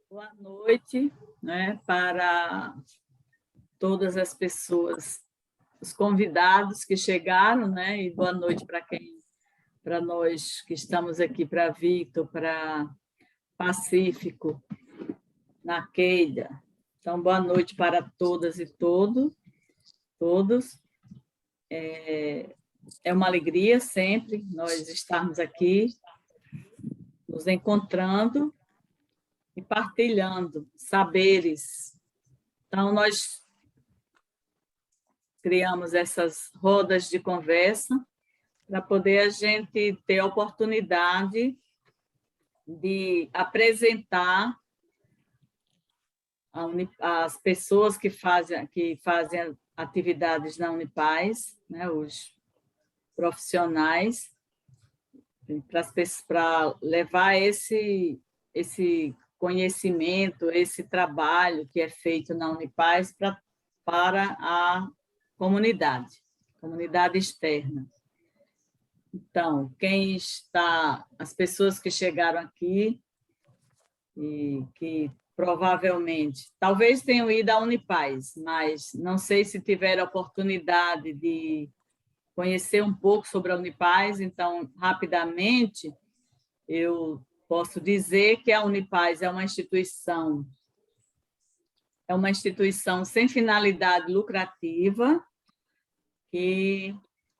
Boa noite, né, para todas as pessoas, os convidados que chegaram, né, e boa noite para nós que estamos aqui, para Victor, para Pacífico, Naqueida. Então, boa noite para todas e todos. É uma alegria sempre nós estarmos aqui, nos encontrando e partilhando saberes. Então, nós criamos essas rodas de conversa para poder a gente ter a oportunidade de apresentar as pessoas que fazem atividades na Unipaz, né, os profissionais, para levar esse conhecimento, esse trabalho que é feito na Unipaz para a comunidade externa. Então, as pessoas que chegaram aqui e que provavelmente, talvez tenham ido à Unipaz, mas não sei se tiveram a oportunidade de conhecer um pouco sobre a Unipaz, então, rapidamente, eu posso dizer que a Unipaz é uma instituição sem finalidade lucrativa, que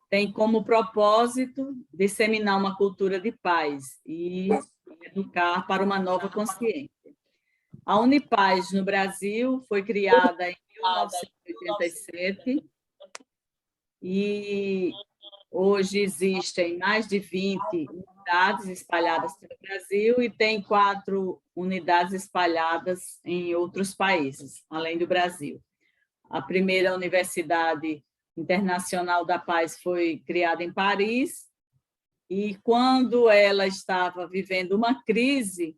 tem como propósito disseminar uma cultura de paz e educar para uma nova consciência. A Unipaz, no Brasil, foi criada em 1987 e hoje existem mais de 20 unidades espalhadas pelo Brasil e tem 4 unidades espalhadas em outros países, além do Brasil. A primeira Universidade Internacional da Paz foi criada em Paris e, quando ela estava vivendo uma crise,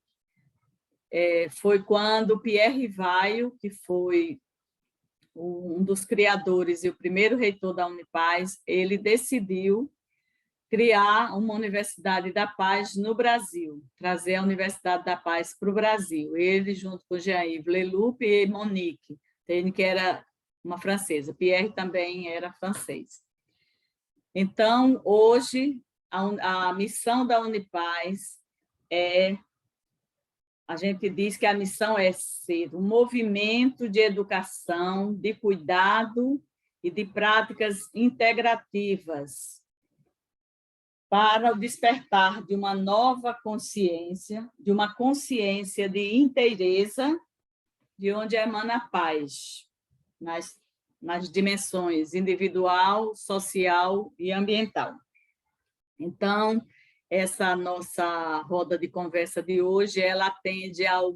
foi quando Pierre Rivaio, que foi um dos criadores e o primeiro reitor da Unipaz, ele decidiu criar uma Universidade da Paz no Brasil, trazer a Universidade da Paz para o Brasil. Ele, junto com Jean-Yves Leloup e Monique, que era uma francesa, Pierre também era francês. Então, hoje, a missão da Unipaz a gente diz que a missão é ser um movimento de educação, de cuidado e de práticas integrativas para o despertar de uma nova consciência, de uma consciência de inteireza, de onde emana a paz, nas dimensões individual, social e ambiental. Então, essa nossa roda de conversa de hoje, ela atende ao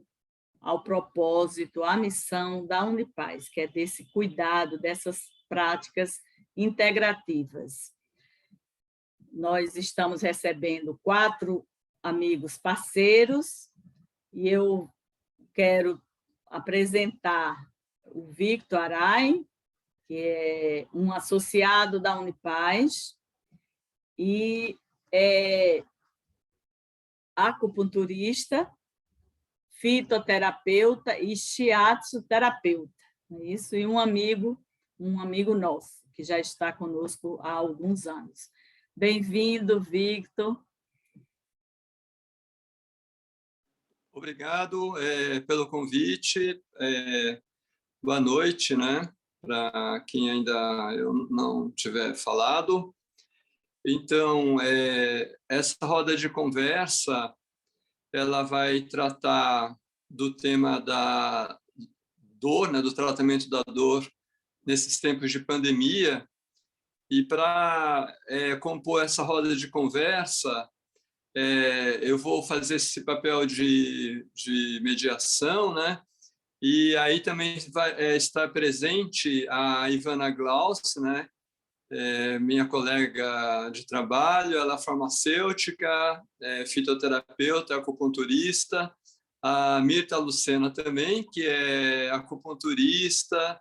propósito, à missão da Unipaz, que é desse cuidado, dessas práticas integrativas. Nós estamos recebendo 4 amigos parceiros e eu quero apresentar o Victor Aray, que é um associado da Unipaz e é acupunturista, fitoterapeuta e shiatsu terapeuta. Isso, e um amigo nosso, que já está conosco há alguns anos. Bem-vindo, Victor. Obrigado pelo convite. Boa noite, né? Para quem ainda eu não tiver falado. Então, essa roda de conversa, ela vai tratar do tema da dor, né, do tratamento da dor nesses tempos de pandemia. E para compor essa roda de conversa, eu vou fazer esse papel de mediação, né? E aí também vai estar presente a Ivana Glauss, né? Minha colega de trabalho, ela é farmacêutica, fitoterapeuta, acupunturista, a Mirta Lucena também, que é acupunturista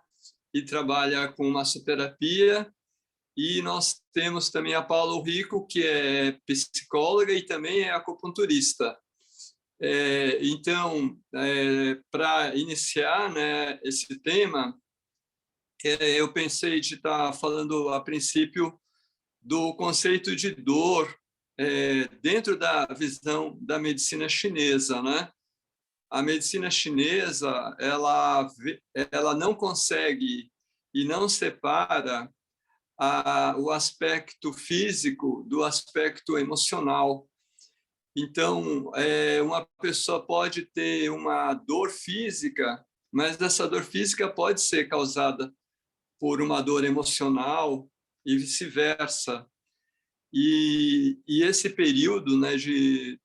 e trabalha com massoterapia, E nós temos também a Paula Rico, que é psicóloga e também é acupunturista. Então, para iniciar, né, esse tema, eu pensei de estar falando, a princípio, do conceito de dor dentro da visão da medicina chinesa, né? A medicina chinesa, ela não consegue e não separa o aspecto físico do aspecto emocional. Então, uma pessoa pode ter uma dor física, mas essa dor física pode ser causada por uma dor emocional e vice-versa. E esse período, né, de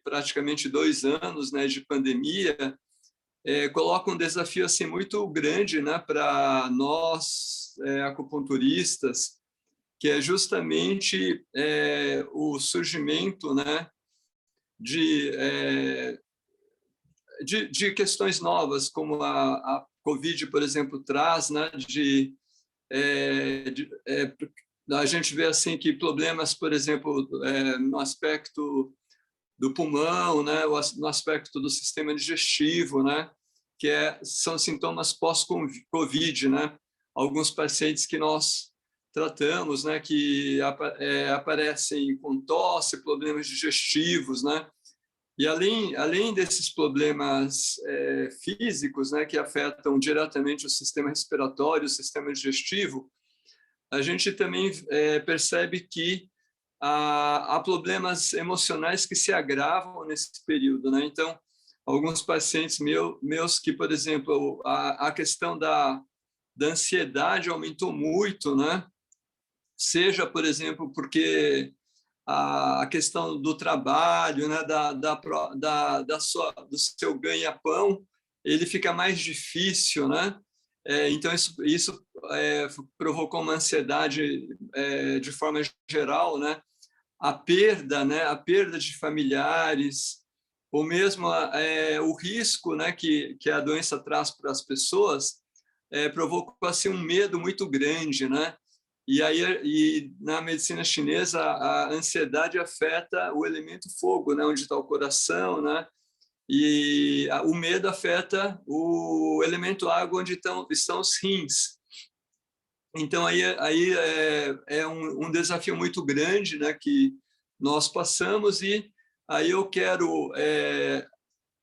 praticamente 2 anos, né, de pandemia, coloca um desafio assim muito grande, né, para nós acupunturistas, que é justamente o surgimento, né, de, de questões novas, como a Covid, por exemplo, traz, né, a gente vê assim que problemas, por exemplo, no aspecto do pulmão, né, no aspecto do sistema digestivo, né, que são sintomas pós-Covid, né, alguns pacientes que nós tratamos, né, que aparecem com tosse, problemas digestivos, né, e além desses problemas físicos, né, que afetam diretamente o sistema respiratório, o sistema digestivo, a gente também percebe que há problemas emocionais que se agravam nesse período, né? Então, alguns pacientes meus que, por exemplo, a questão da ansiedade aumentou muito, né? Seja, por exemplo, porque a questão do trabalho, né, do seu ganha-pão, ele fica mais difícil, né? Então, isso provocou uma ansiedade de forma geral, né? A perda, né? A perda de familiares, ou mesmo o risco, né, que a doença traz para as pessoas, provocou assim, um medo muito grande, né? E na medicina chinesa, a ansiedade afeta o elemento fogo, né, onde está o coração, né? E o medo afeta o elemento água, onde estão os rins. Então, aí é um desafio muito grande, né, que nós passamos, e aí eu quero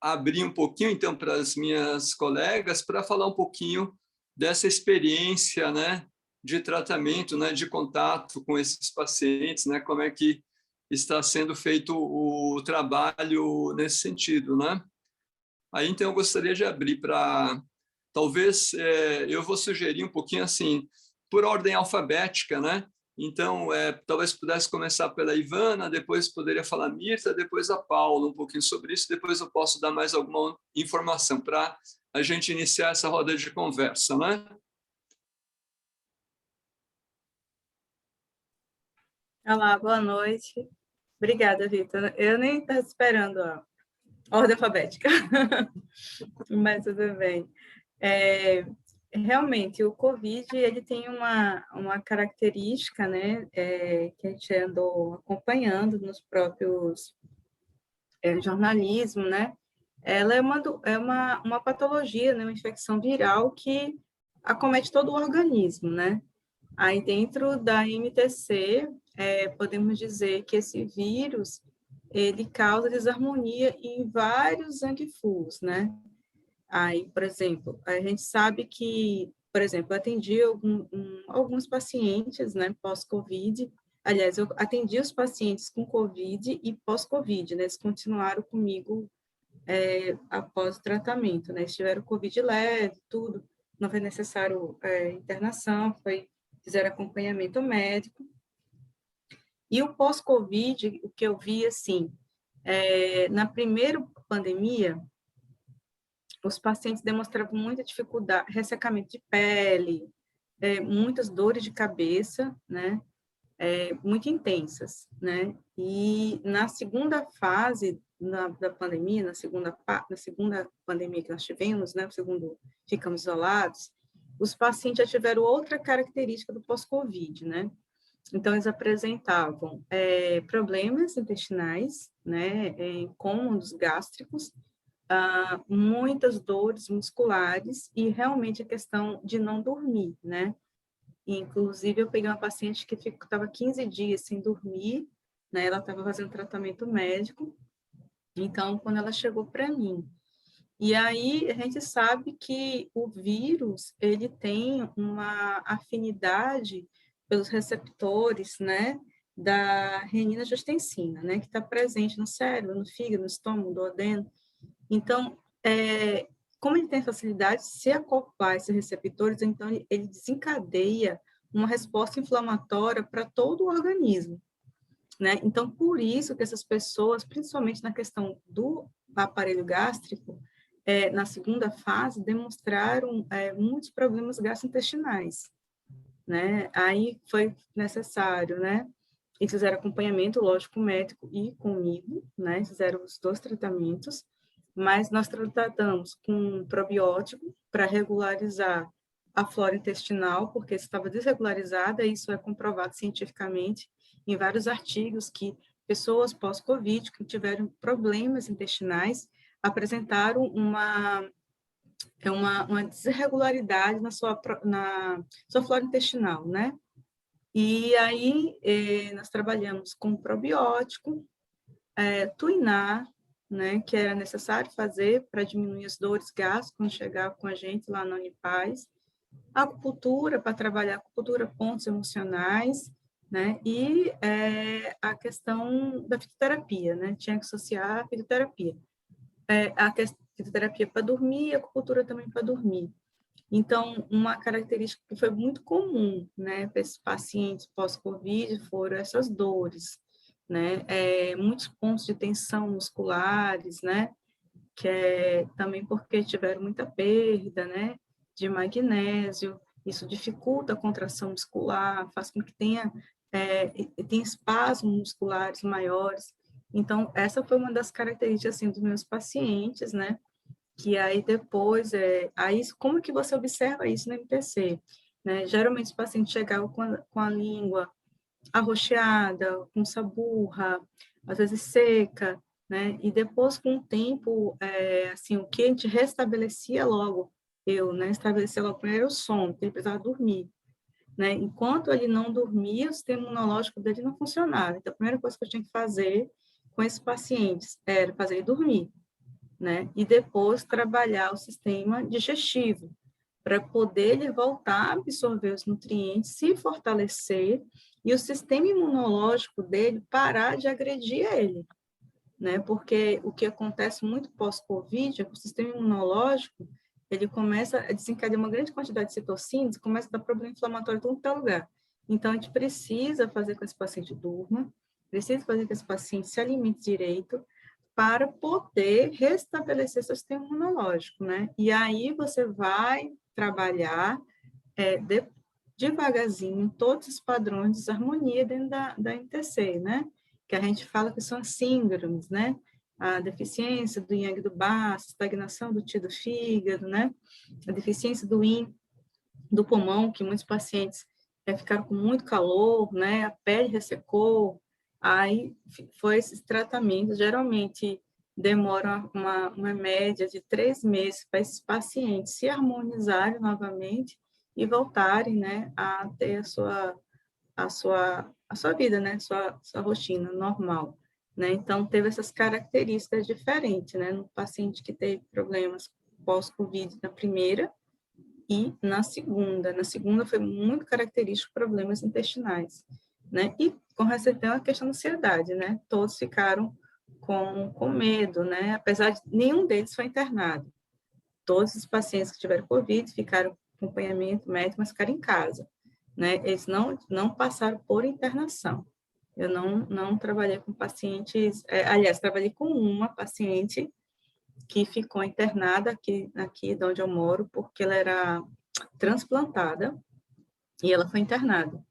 abrir um pouquinho, então, para as minhas colegas, para falar um pouquinho dessa experiência, né, de tratamento, né, de contato com esses pacientes, né, como é que está sendo feito o trabalho nesse sentido, né? Aí, então, eu gostaria de abrir para, talvez, eu vou sugerir um pouquinho assim, por ordem alfabética, né? Então, talvez pudesse começar pela Ivana, depois poderia falar a Mirta, depois a Paula, um pouquinho sobre isso, depois eu posso dar mais alguma informação para a gente iniciar essa roda de conversa, né? Olá, boa noite. Obrigada, Vitor. Eu nem estava esperando a ordem alfabética, mas tudo bem. Realmente, o Covid ele tem uma característica, né, que a gente andou acompanhando nos próprios jornalismo, né? Ela é uma patologia, né, uma infecção viral que acomete todo o organismo, né? Aí, dentro da MTC, podemos dizer que esse vírus, ele causa desarmonia em vários sangue-fuos, né? Aí, por exemplo, a gente sabe que, por exemplo, eu atendi alguns pacientes, né, pós-Covid. Aliás, eu atendi os pacientes com Covid e pós-Covid, né? Eles continuaram comigo após o tratamento, né? Eles tiveram Covid leve, tudo, não foi necessário internação, fizeram acompanhamento médico. E o pós-Covid, o que eu vi, assim, na primeira pandemia, os pacientes demonstravam muita dificuldade, ressecamento de pele, muitas dores de cabeça, né? Muito intensas, né? E na segunda fase da pandemia, na segunda pandemia que nós tivemos, né? Ficamos isolados, os pacientes já tiveram outra característica do pós-Covid, né? Então, eles apresentavam problemas intestinais, né, incômodos gástricos, muitas dores musculares e realmente a questão de não dormir, né? Inclusive, eu peguei uma paciente que estava 15 dias sem dormir, né? Ela estava fazendo tratamento médico, então, quando ela chegou para mim, e aí a gente sabe que o vírus, ele tem uma afinidade pelos receptores, né, da renina-angiotensina, né, que está presente no cérebro, no fígado, no estômago, no duodeno. Então, como ele tem facilidade de se acoplar a esses receptores, então ele desencadeia uma resposta inflamatória para todo o organismo, né? Então, por isso que essas pessoas, principalmente na questão do aparelho gástrico, na segunda fase, demonstraram muitos problemas gastrointestinais, né? Aí foi necessário, né? Eles fizeram acompanhamento, lógico, médico e comigo, né? Fizeram os 2 tratamentos, mas nós tratamos com probiótico para regularizar a flora intestinal, porque estava desregularizada, e isso é comprovado cientificamente em vários artigos que pessoas pós-Covid que tiveram problemas intestinais apresentaram uma desregularidade na sua flora intestinal, né? E aí, nós trabalhamos com probiótico, tuinar, né, que era necessário fazer para diminuir as dores gástricas quando chegava com a gente lá na Unipaz, acupuntura, para trabalhar acupuntura, pontos emocionais, né, e a questão da fitoterapia, né, tinha que associar a fitoterapia. A fitoterapia para dormir e a acupuntura também para dormir. Então, uma característica que foi muito comum, né, para esses pacientes pós-Covid foram essas dores, né, muitos pontos de tensão musculares, né, que é também porque tiveram muita perda, né, de magnésio, isso dificulta a contração muscular, faz com que tenha espasmos musculares maiores. Então, essa foi uma das características, assim, dos meus pacientes, né, que aí depois, aí como que você observa isso no MPC? Né? Geralmente os pacientes chegavam com a língua arroxeada, com saburra, às vezes seca, né? E depois, com o tempo, assim, o que a gente restabelecia logo, né, estabelecia logo primeiro o sono, porque ele precisava dormir, né? Enquanto ele não dormia, o sistema imunológico dele não funcionava. Então, a primeira coisa que eu tinha que fazer com esses pacientes era fazer ele dormir, né? E depois trabalhar o sistema digestivo, para poder ele voltar a absorver os nutrientes, se fortalecer e o sistema imunológico dele parar de agredir ele, né? Porque o que acontece muito pós-Covid é que o sistema imunológico ele começa a desencadear uma grande quantidade de citocinas e começa a dar problema inflamatório em todo lugar. Então, a gente precisa fazer com que esse paciente durma, precisa fazer com que esse paciente se alimente direito, para poder restabelecer seu sistema imunológico, né? E aí você vai trabalhar devagarzinho todos os padrões de desarmonia dentro da MTC, né? Que a gente fala que são as síndromes, né? A deficiência do yang do baço, estagnação do ti do fígado, né? A deficiência do yin do pulmão, que muitos pacientes ficaram com muito calor, né? A pele ressecou. Aí foi esses tratamentos, geralmente demora uma média de 3 meses para esses pacientes se harmonizarem novamente e voltarem, né, a ter a sua vida, né, sua rotina normal, né? Então, teve essas características diferentes, né, no paciente que teve problemas pós-Covid na primeira e na segunda. Na segunda foi muito característico problemas intestinais, né? E com relação à questão da ansiedade, né? Todos ficaram com medo, né? Apesar de nenhum deles foi internado. Todos os pacientes que tiveram Covid ficaram com acompanhamento médico, mas ficaram em casa, né? Eles não passaram por internação. Eu não trabalhei com pacientes, aliás, trabalhei com uma paciente que ficou internada aqui de onde eu moro, porque ela era transplantada e ela foi internada.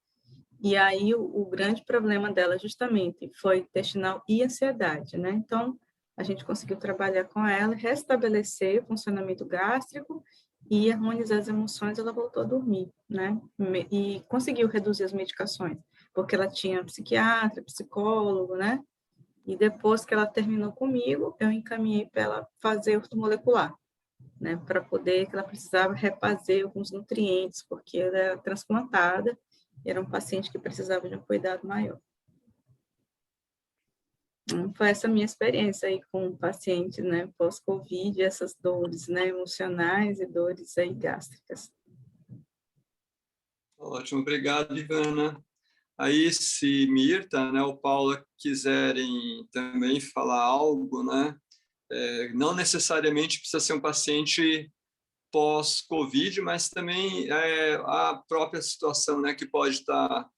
E aí o grande problema dela justamente foi intestinal e ansiedade, né? Então, a gente conseguiu trabalhar com ela, restabelecer o funcionamento gástrico e harmonizar as emoções, ela voltou a dormir, né? E conseguiu reduzir as medicações, porque ela tinha psiquiatra, psicólogo, né? E depois que ela terminou comigo, eu encaminhei para ela fazer ortomolecular, né? Para poder, que ela precisava refazer alguns nutrientes, porque ela era transplantada, era um paciente que precisava de um cuidado maior. Foi essa minha experiência aí com o paciente, né, pós-Covid, essas dores, né, emocionais e dores aí gástricas. Ótimo, obrigado, Ivana. Aí, se Mirta, né, ou Paula quiserem também falar algo, né, não necessariamente precisa ser um paciente pós-Covid, mas também a própria situação, né, que pode estar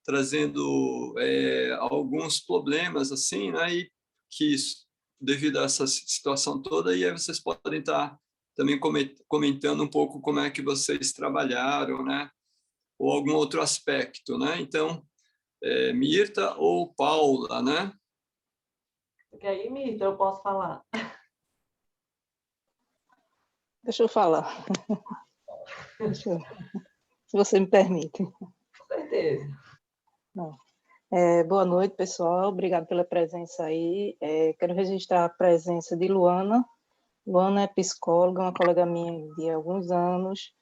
trazendo alguns problemas, assim, né, e que devido a essa situação toda, e aí vocês podem estar também comentando um pouco como é que vocês trabalharam, né, ou algum outro aspecto, né? Então, Mirta ou Paula, né? Porque aí, Mirta, eu posso falar. Deixa eu falar, se você me permite. Com certeza. Não. Boa noite, pessoal. Obrigado pela presença aí. Quero registrar a presença de Luana. Luana é psicóloga, uma colega minha de alguns anos.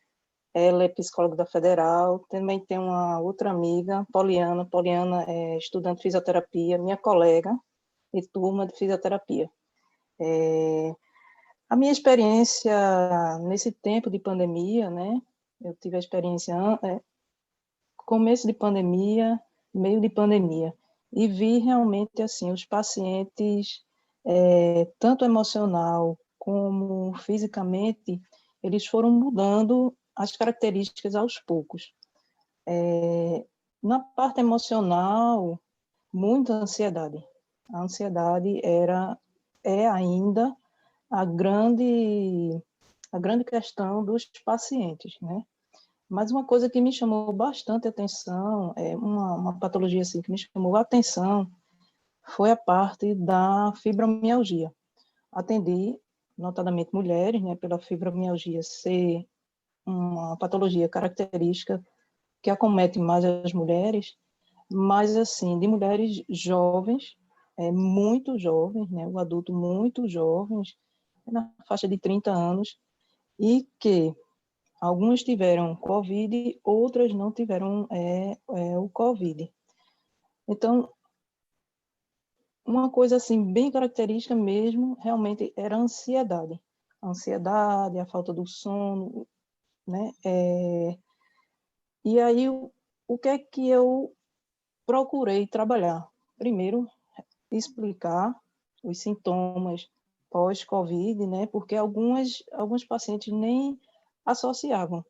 Ela é psicóloga da Federal. Também tem uma outra amiga, Poliana. Poliana é estudante de fisioterapia, minha colega de turma de fisioterapia. A minha experiência nesse tempo de pandemia, né? Eu tive a experiência começo de pandemia, meio de pandemia, e vi realmente assim os pacientes, tanto emocional como fisicamente, eles foram mudando as características aos poucos. Na parte emocional, muita ansiedade. A ansiedade é ainda a grande questão dos pacientes, né? Mas uma coisa que me chamou bastante atenção, uma patologia assim que me chamou a atenção, foi a parte da fibromialgia. Atendi, notadamente mulheres, né, pela fibromialgia ser uma patologia característica que acomete mais as mulheres, mas assim, de mulheres jovens, muito jovens, né, o adulto muito jovens, na faixa de 30 anos, e que algumas tiveram Covid, outras não tiveram o Covid. Então, uma coisa assim bem característica mesmo, realmente era a ansiedade. A ansiedade, a falta do sono, né? E aí, o que é que eu procurei trabalhar? Primeiro, explicar os sintomas pós-Covid, né? Porque alguns pacientes nem associavam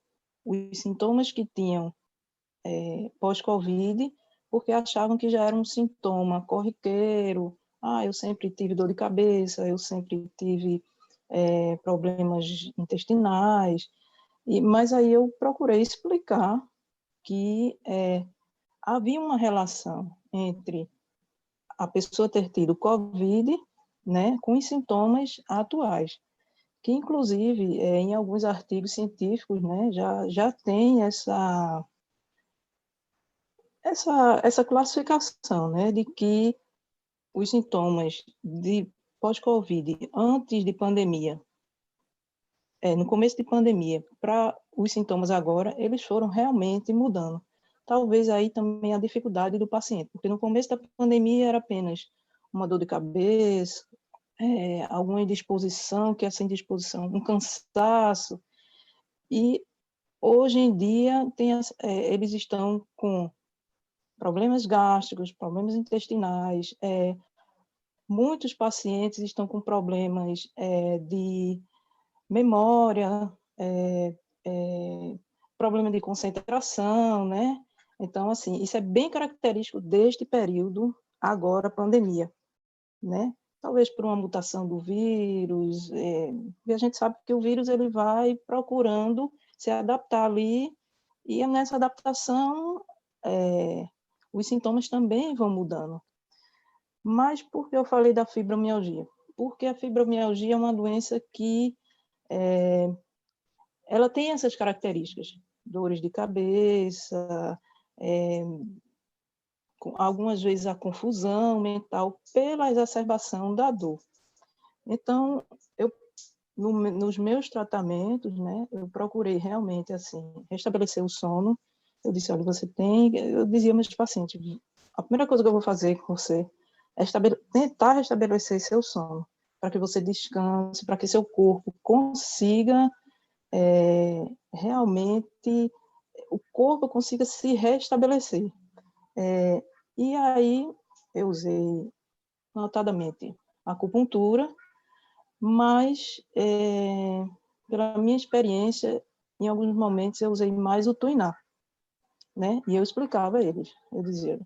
os sintomas que tinham pós-Covid, porque achavam que já era um sintoma corriqueiro. Eu sempre tive dor de cabeça, eu sempre tive problemas intestinais. Mas aí eu procurei explicar que havia uma relação entre a pessoa ter tido Covid, né, com os sintomas atuais, que inclusive em alguns artigos científicos, né, já tem essa classificação, né, de que os sintomas de pós-Covid, antes de pandemia, no começo de pandemia, para os sintomas agora, eles foram realmente mudando. Talvez aí também a dificuldade do paciente, porque no começo da pandemia era apenas uma dor de cabeça, alguma indisposição, que é essa indisposição, um cansaço, e hoje em dia eles estão com problemas gástricos, problemas intestinais, muitos pacientes estão com problemas de memória, problema de concentração, né? Então, assim, isso é bem característico deste período, agora, pandemia, né? Talvez por uma mutação do vírus, e a gente sabe que o vírus ele vai procurando se adaptar ali, e nessa adaptação, os sintomas também vão mudando. Mas por que eu falei da fibromialgia? Porque a fibromialgia é uma doença que ela tem essas características, dores de cabeça, algumas vezes a confusão mental pela exacerbação da dor. Então, nos meus tratamentos, né, eu procurei realmente assim restabelecer o sono. Eu disse, olha, eu dizia aos meus pacientes, a primeira coisa que eu vou fazer com você é tentar restabelecer seu sono, para que você descanse, para que seu corpo consiga realmente, o corpo consiga se restabelecer. E aí eu usei notadamente a acupuntura, mas pela minha experiência, em alguns momentos eu usei mais o tuiná, né? E eu explicava a eles, eu dizia,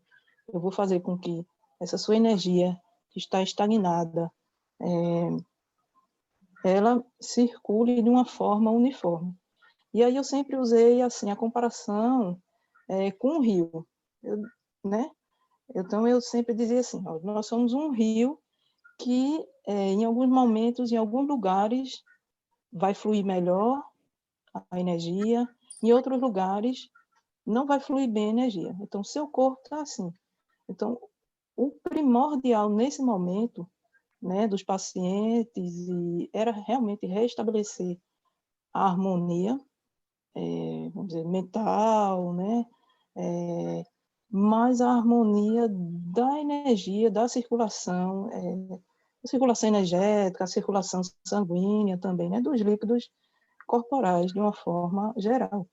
eu vou fazer com que essa sua energia que está estagnada, ela circule de uma forma uniforme. E aí eu sempre usei assim a comparação com o rio, né? Então eu sempre dizia assim, ó, nós somos um rio que em alguns momentos, em alguns lugares, vai fluir melhor a energia, em outros lugares não vai fluir bem a energia. Então, seu corpo está assim. Então, o primordial nesse momento, né, dos pacientes, era realmente restabelecer a harmonia, vamos dizer, mental, né, mas a harmonia da energia, da circulação, a circulação energética, a circulação sanguínea também, né, dos líquidos corporais de uma forma geral.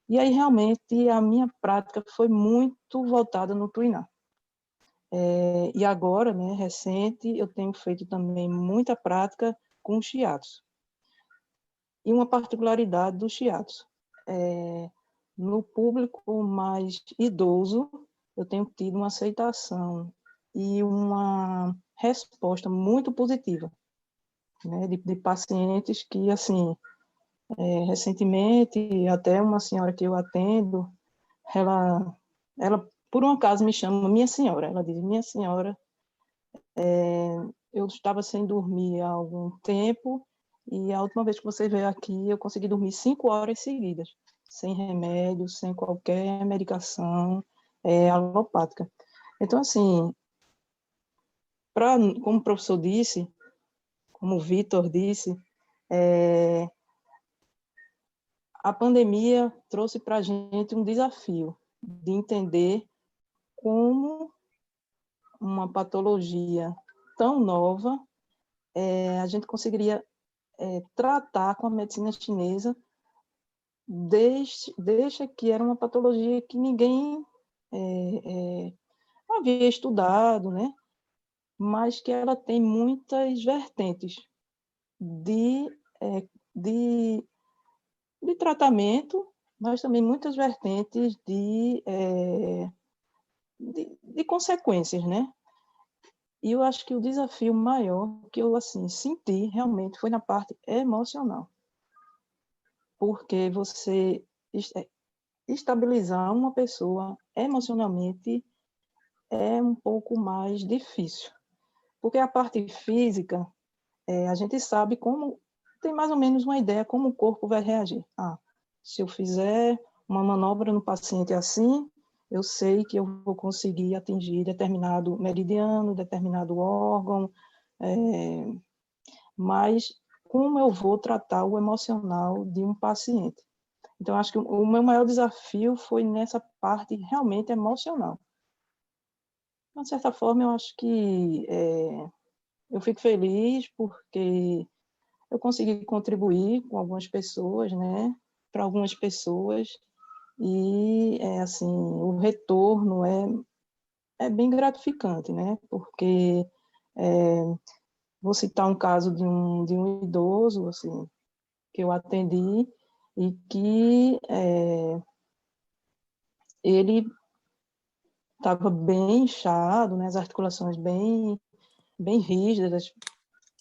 E aí, realmente, a minha prática foi muito voltada no tuiná. E agora, né, recente, eu tenho feito também muita prática com shiatsu. E uma particularidade do shiatsu. No público mais idoso, eu tenho tido uma aceitação e uma resposta muito positiva, né, de pacientes que, assim, recentemente, até uma senhora que eu atendo, ela por um acaso me chama minha senhora. Ela diz, minha senhora, eu estava sem dormir há algum tempo e a última vez que você veio aqui eu consegui dormir 5 horas seguidas, sem remédio, sem qualquer medicação alopática. Então, assim, como o professor disse, como o Vitor disse, a pandemia trouxe para a gente um desafio de entender como uma patologia tão nova a gente conseguiria tratar com a medicina chinesa, desde que era uma patologia que ninguém havia estudado, né? Mas que ela tem muitas vertentes de, de, de tratamento, mas também muitas vertentes de consequências, né? E eu acho que o desafio maior que eu assim senti realmente foi na parte emocional, porque você estabilizar uma pessoa emocionalmente é um pouco mais difícil, porque a parte física a gente sabe como, tem mais ou menos uma ideia como o corpo vai reagir. Se eu fizer uma manobra no paciente assim, eu sei que eu vou conseguir atingir determinado meridiano, determinado órgão, mas como eu vou tratar o emocional de um paciente? Então, acho que o meu maior desafio foi nessa parte realmente emocional. De certa forma, eu acho que eu fico feliz porque eu consegui contribuir com algumas pessoas, né, para algumas pessoas, e assim, o retorno é bem gratificante, né, porque vou citar um caso de um idoso, assim, que eu atendi e que ele estava bem inchado, né, as articulações bem rígidas,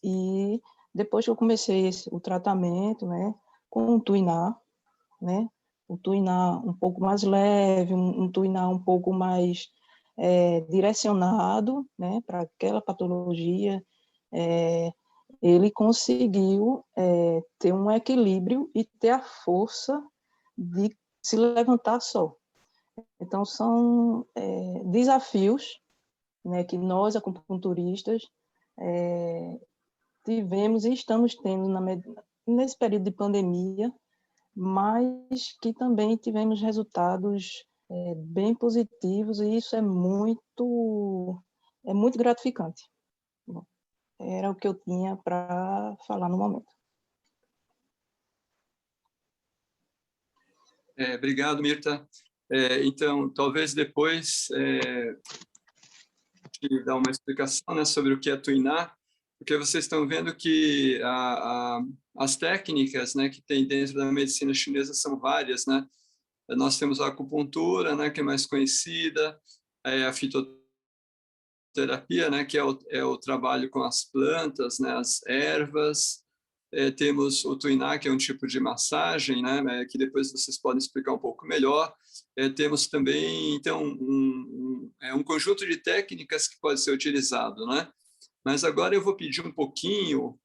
e depois que eu comecei o tratamento, né, com o tuiná, né, o tuiná um pouco mais leve, um tuiná um pouco mais direcionado, né, para aquela patologia, ele conseguiu ter um equilíbrio e ter a força de se levantar só. Então, são desafios, né, que nós, acupunturistas, tivemos e estamos tendo nesse período de pandemia, mas que também tivemos resultados bem positivos, e isso é muito gratificante. Bom, era o que eu tinha para falar no momento. Obrigado, Mirta. Então, talvez depois de dar uma explicação, né, sobre o que é tuinar, porque vocês estão vendo que as técnicas, né, que tem dentro da medicina chinesa são várias, né? Nós temos a acupuntura, né, que é mais conhecida, a fitoterapia, né, que é o trabalho com as plantas, né, as ervas. Temos o tuinar, que é um tipo de massagem, né, que depois vocês podem explicar um pouco melhor. Temos também, então, um conjunto de técnicas que pode ser utilizado, né? Mas agora eu vou pedir um pouquinho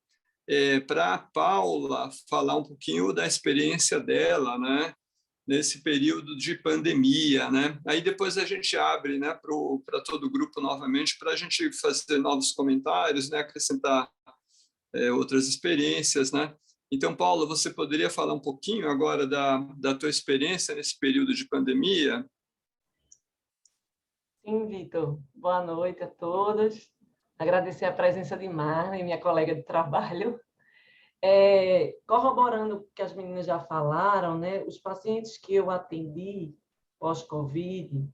para a Paula falar um pouquinho da experiência dela, né, nesse período de pandemia, né? Aí depois a gente abre, né, para todo o grupo novamente, para a gente fazer novos comentários, né, acrescentar outras experiências, né? Então, Paula, você poderia falar um pouquinho agora da tua experiência nesse período de pandemia? Sim, Vitor. Boa noite a todos. Agradecer a presença de Marlene, minha colega de trabalho. Corroborando o que as meninas já falaram, né, os pacientes que eu atendi pós-Covid,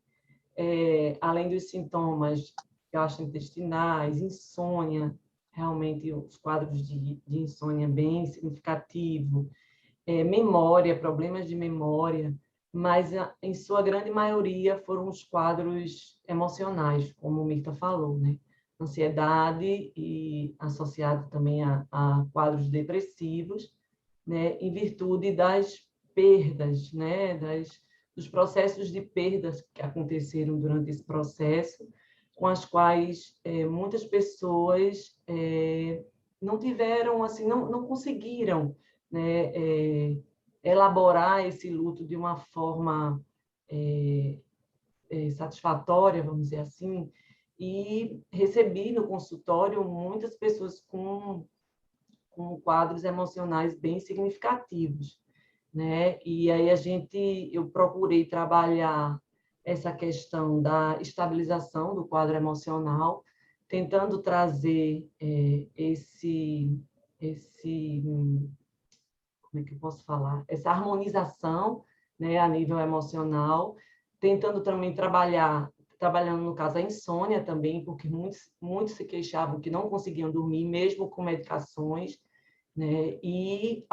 além dos sintomas gastrointestinais, insônia, realmente os quadros de insônia bem significativo, memória, problemas de memória, mas em sua grande maioria foram os quadros emocionais, como o Mirta falou, né? Ansiedade e associado também a quadros depressivos, né? Em virtude das perdas, né? Dos processos de perdas que aconteceram durante esse processo, com as quais muitas pessoas não tiveram, assim, não conseguiram, né, elaborar esse luto de uma forma satisfatória, vamos dizer assim, e recebi no consultório muitas pessoas com quadros emocionais bem significativos, né? E aí eu procurei trabalhar essa questão da estabilização do quadro emocional, tentando trazer como é que eu posso falar? Essa harmonização, né, a nível emocional, tentando também trabalhando no caso a insônia também, porque muitos se queixavam que não conseguiam dormir, mesmo com medicações, né? E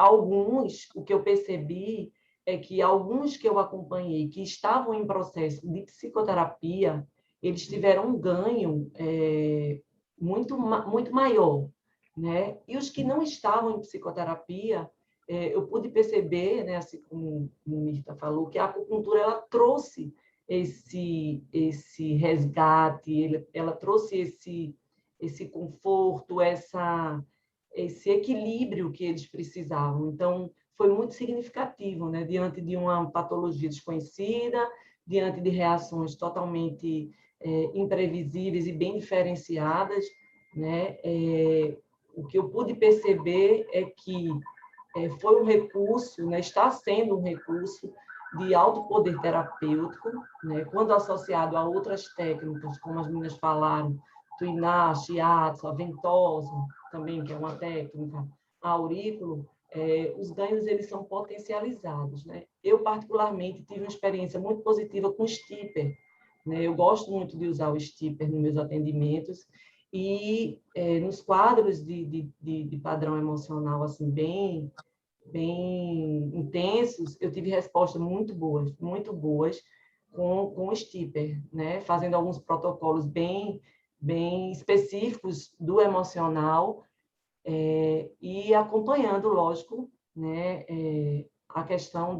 o que eu percebi é que alguns que eu acompanhei, que estavam em processo de psicoterapia, eles tiveram um ganho muito maior, né? E os que não estavam em psicoterapia, eu pude perceber, né, assim como o Mirta falou, que a acupuntura ela trouxe esse resgate, ela trouxe esse conforto, esse equilíbrio que eles precisavam. Então, foi muito significativo, né? Diante de uma patologia desconhecida, diante de reações totalmente imprevisíveis e bem diferenciadas, né? O que eu pude perceber é que foi um recurso, né? Está sendo um recurso de alto poder terapêutico, né? Quando associado a outras técnicas, como as meninas falaram, tuinar, shiatsu, a ventosa, também, que é uma técnica, a aurículo, os ganhos eles são potencializados, né? Eu, particularmente, tive uma experiência muito positiva com o Stipper, né? Eu gosto muito de usar o Stipper nos meus atendimentos e nos quadros de padrão emocional, assim, bem intensos, eu tive respostas muito boas com o Stipper, né? Fazendo alguns protocolos bem específicos do emocional e acompanhando, lógico, né, a questão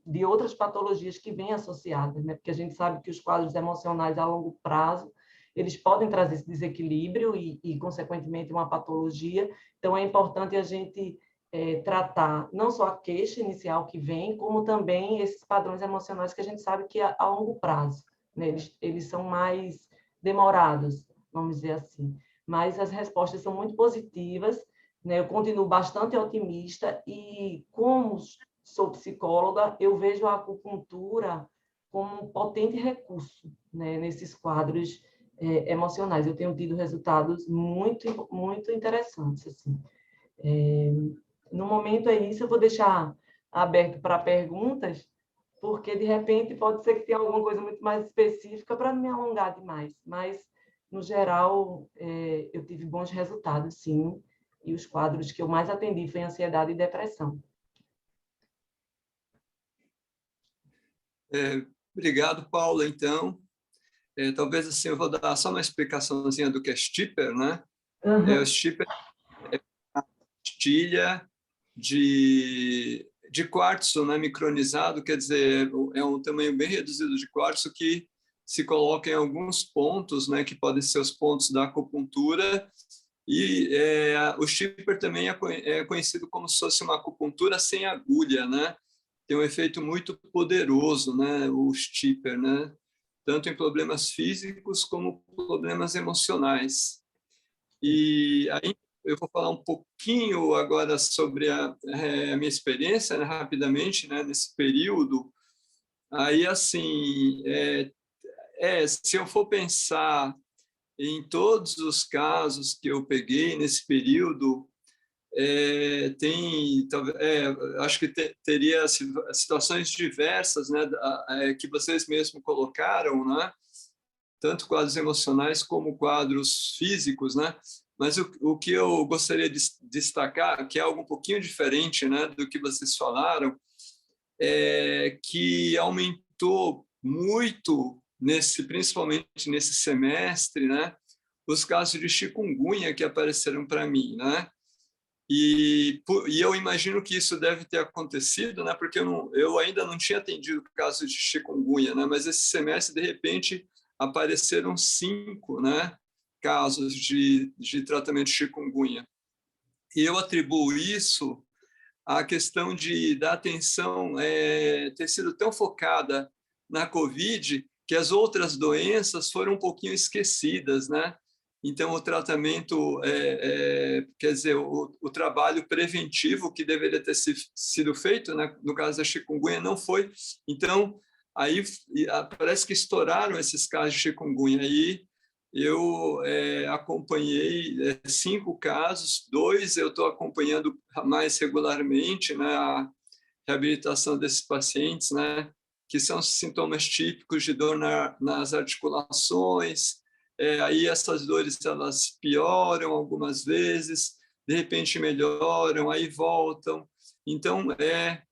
de outras patologias que vêm associadas, né? Porque a gente sabe que os quadros emocionais a longo prazo, eles podem trazer esse desequilíbrio e consequentemente, uma patologia. Então, é importante a gente tratar não só a queixa inicial que vem, como também esses padrões emocionais que a gente sabe que a longo prazo, né, eles são mais demorados, vamos dizer assim. Mas as respostas são muito positivas, né? Eu continuo bastante otimista e, como sou psicóloga, eu vejo a acupuntura como um potente recurso, né, nesses quadros emocionais. Eu tenho tido resultados muito, muito interessantes, assim. No momento é isso, eu vou deixar aberto para perguntas, porque, de repente, pode ser que tenha alguma coisa muito mais específica para não me alongar demais. Mas, no geral, eu tive bons resultados, sim, e os quadros que eu mais atendi foi ansiedade e depressão. Obrigado, Paula, então. Talvez assim eu vou dar só uma explicaçãozinha do que é stipper, né? Uhum. O stipper é uma pastilha de quartzo, né, micronizado, quer dizer, é um tamanho bem reduzido de quartzo que se coloca em alguns pontos, né, que podem ser os pontos da acupuntura, e o stipper também é conhecido como se fosse uma acupuntura sem agulha, né? Tem um efeito muito poderoso, né, o stipper, né? Tanto em problemas físicos como problemas emocionais. E aí eu vou falar um pouquinho agora sobre a minha experiência, né, rapidamente, né, nesse período. Aí, assim, se eu for pensar em todos os casos que eu peguei nesse período, acho que teria situações diversas, né, que vocês mesmos colocaram, né, tanto quadros emocionais como quadros físicos, né? Mas o que eu gostaria de destacar, que é algo um pouquinho diferente, né, do que vocês falaram, é que aumentou muito principalmente nesse semestre, né, os casos de chikungunya que apareceram para mim, né? E eu imagino que isso deve ter acontecido, né? Porque eu ainda não tinha atendido casos de chikungunya, né? Mas esse semestre, de repente, apareceram 5, né, casos de tratamento de chikungunya. E eu atribuo isso à questão da atenção ter sido tão focada na Covid que as outras doenças foram um pouquinho esquecidas, né? Então, o tratamento, quer dizer, o trabalho preventivo que deveria ter sido feito, né, no caso da chikungunya, não foi. Então, aí parece que estouraram esses casos de chikungunya. Aí eu acompanhei 5 casos, 2 eu estou acompanhando mais regularmente, né, a reabilitação desses pacientes, né, que são sintomas típicos de dor nas articulações. Aí essas dores elas pioram algumas vezes, de repente melhoram, aí voltam. Então, é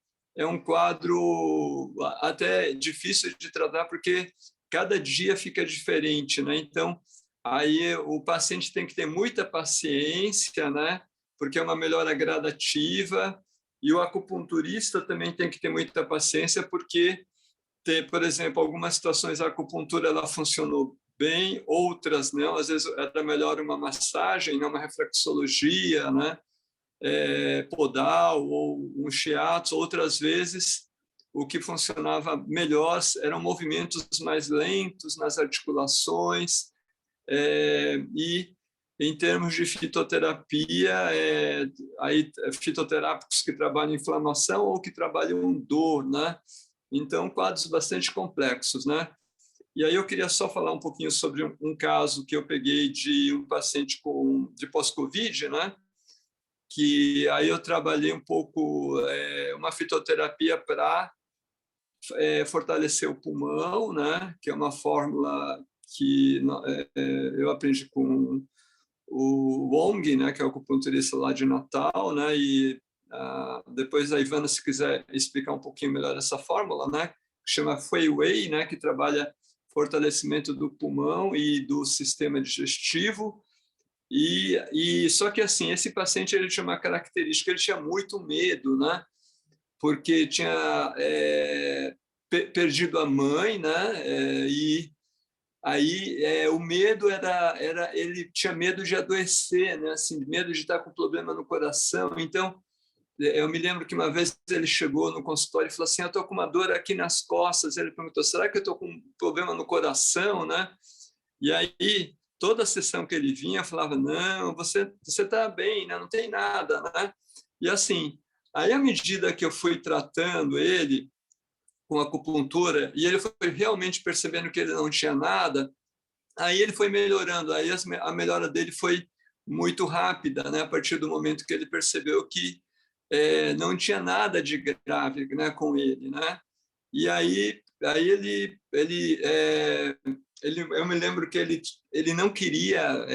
um quadro até difícil de tratar, porque cada dia fica diferente, né? Então, aí o paciente tem que ter muita paciência, né? Porque é uma melhora gradativa, e o acupunturista também tem que ter muita paciência, porque por exemplo, algumas situações a acupuntura ela funcionou bem, outras não. Às vezes era melhor uma massagem, uma reflexologia, né, podal ou um shiatsu. Outras vezes o que funcionava melhor eram movimentos mais lentos nas articulações. E em termos de fitoterapia, aí fitoterápicos que trabalham inflamação ou que trabalham dor, né? Então, quadros bastante complexos, né? E aí eu queria só falar um pouquinho sobre um caso que eu peguei de um paciente de pós-Covid, né? Que aí eu trabalhei um pouco uma fitoterapia para fortalecer o pulmão, né? Que é uma fórmula que eu aprendi com o Wong, né? Que é o acupunturista lá de Natal, né? E depois a Ivana, se quiser explicar um pouquinho melhor essa fórmula, né, que chama Fei Wei, né, que trabalha fortalecimento do pulmão e do sistema digestivo. E só que assim, esse paciente ele tinha uma característica, ele tinha muito medo, né, porque tinha perdido a mãe, né, Aí o medo ele tinha medo de adoecer, né? Assim, medo de estar com problema no coração. Então, eu me lembro que uma vez ele chegou no consultório e falou assim: eu estou com uma dor aqui nas costas. Ele perguntou: será que eu estou com um problema no coração, né? E aí, toda a sessão que ele vinha, eu falava: não, você está bem, né? Não tem nada, né? E assim, aí à medida que eu fui tratando ele com acupuntura, e ele foi realmente percebendo que ele não tinha nada, aí ele foi melhorando, aí a melhora dele foi muito rápida, né? A partir do momento que ele percebeu que não tinha nada de grave, né, com ele, né? E aí eu me lembro que ele não queria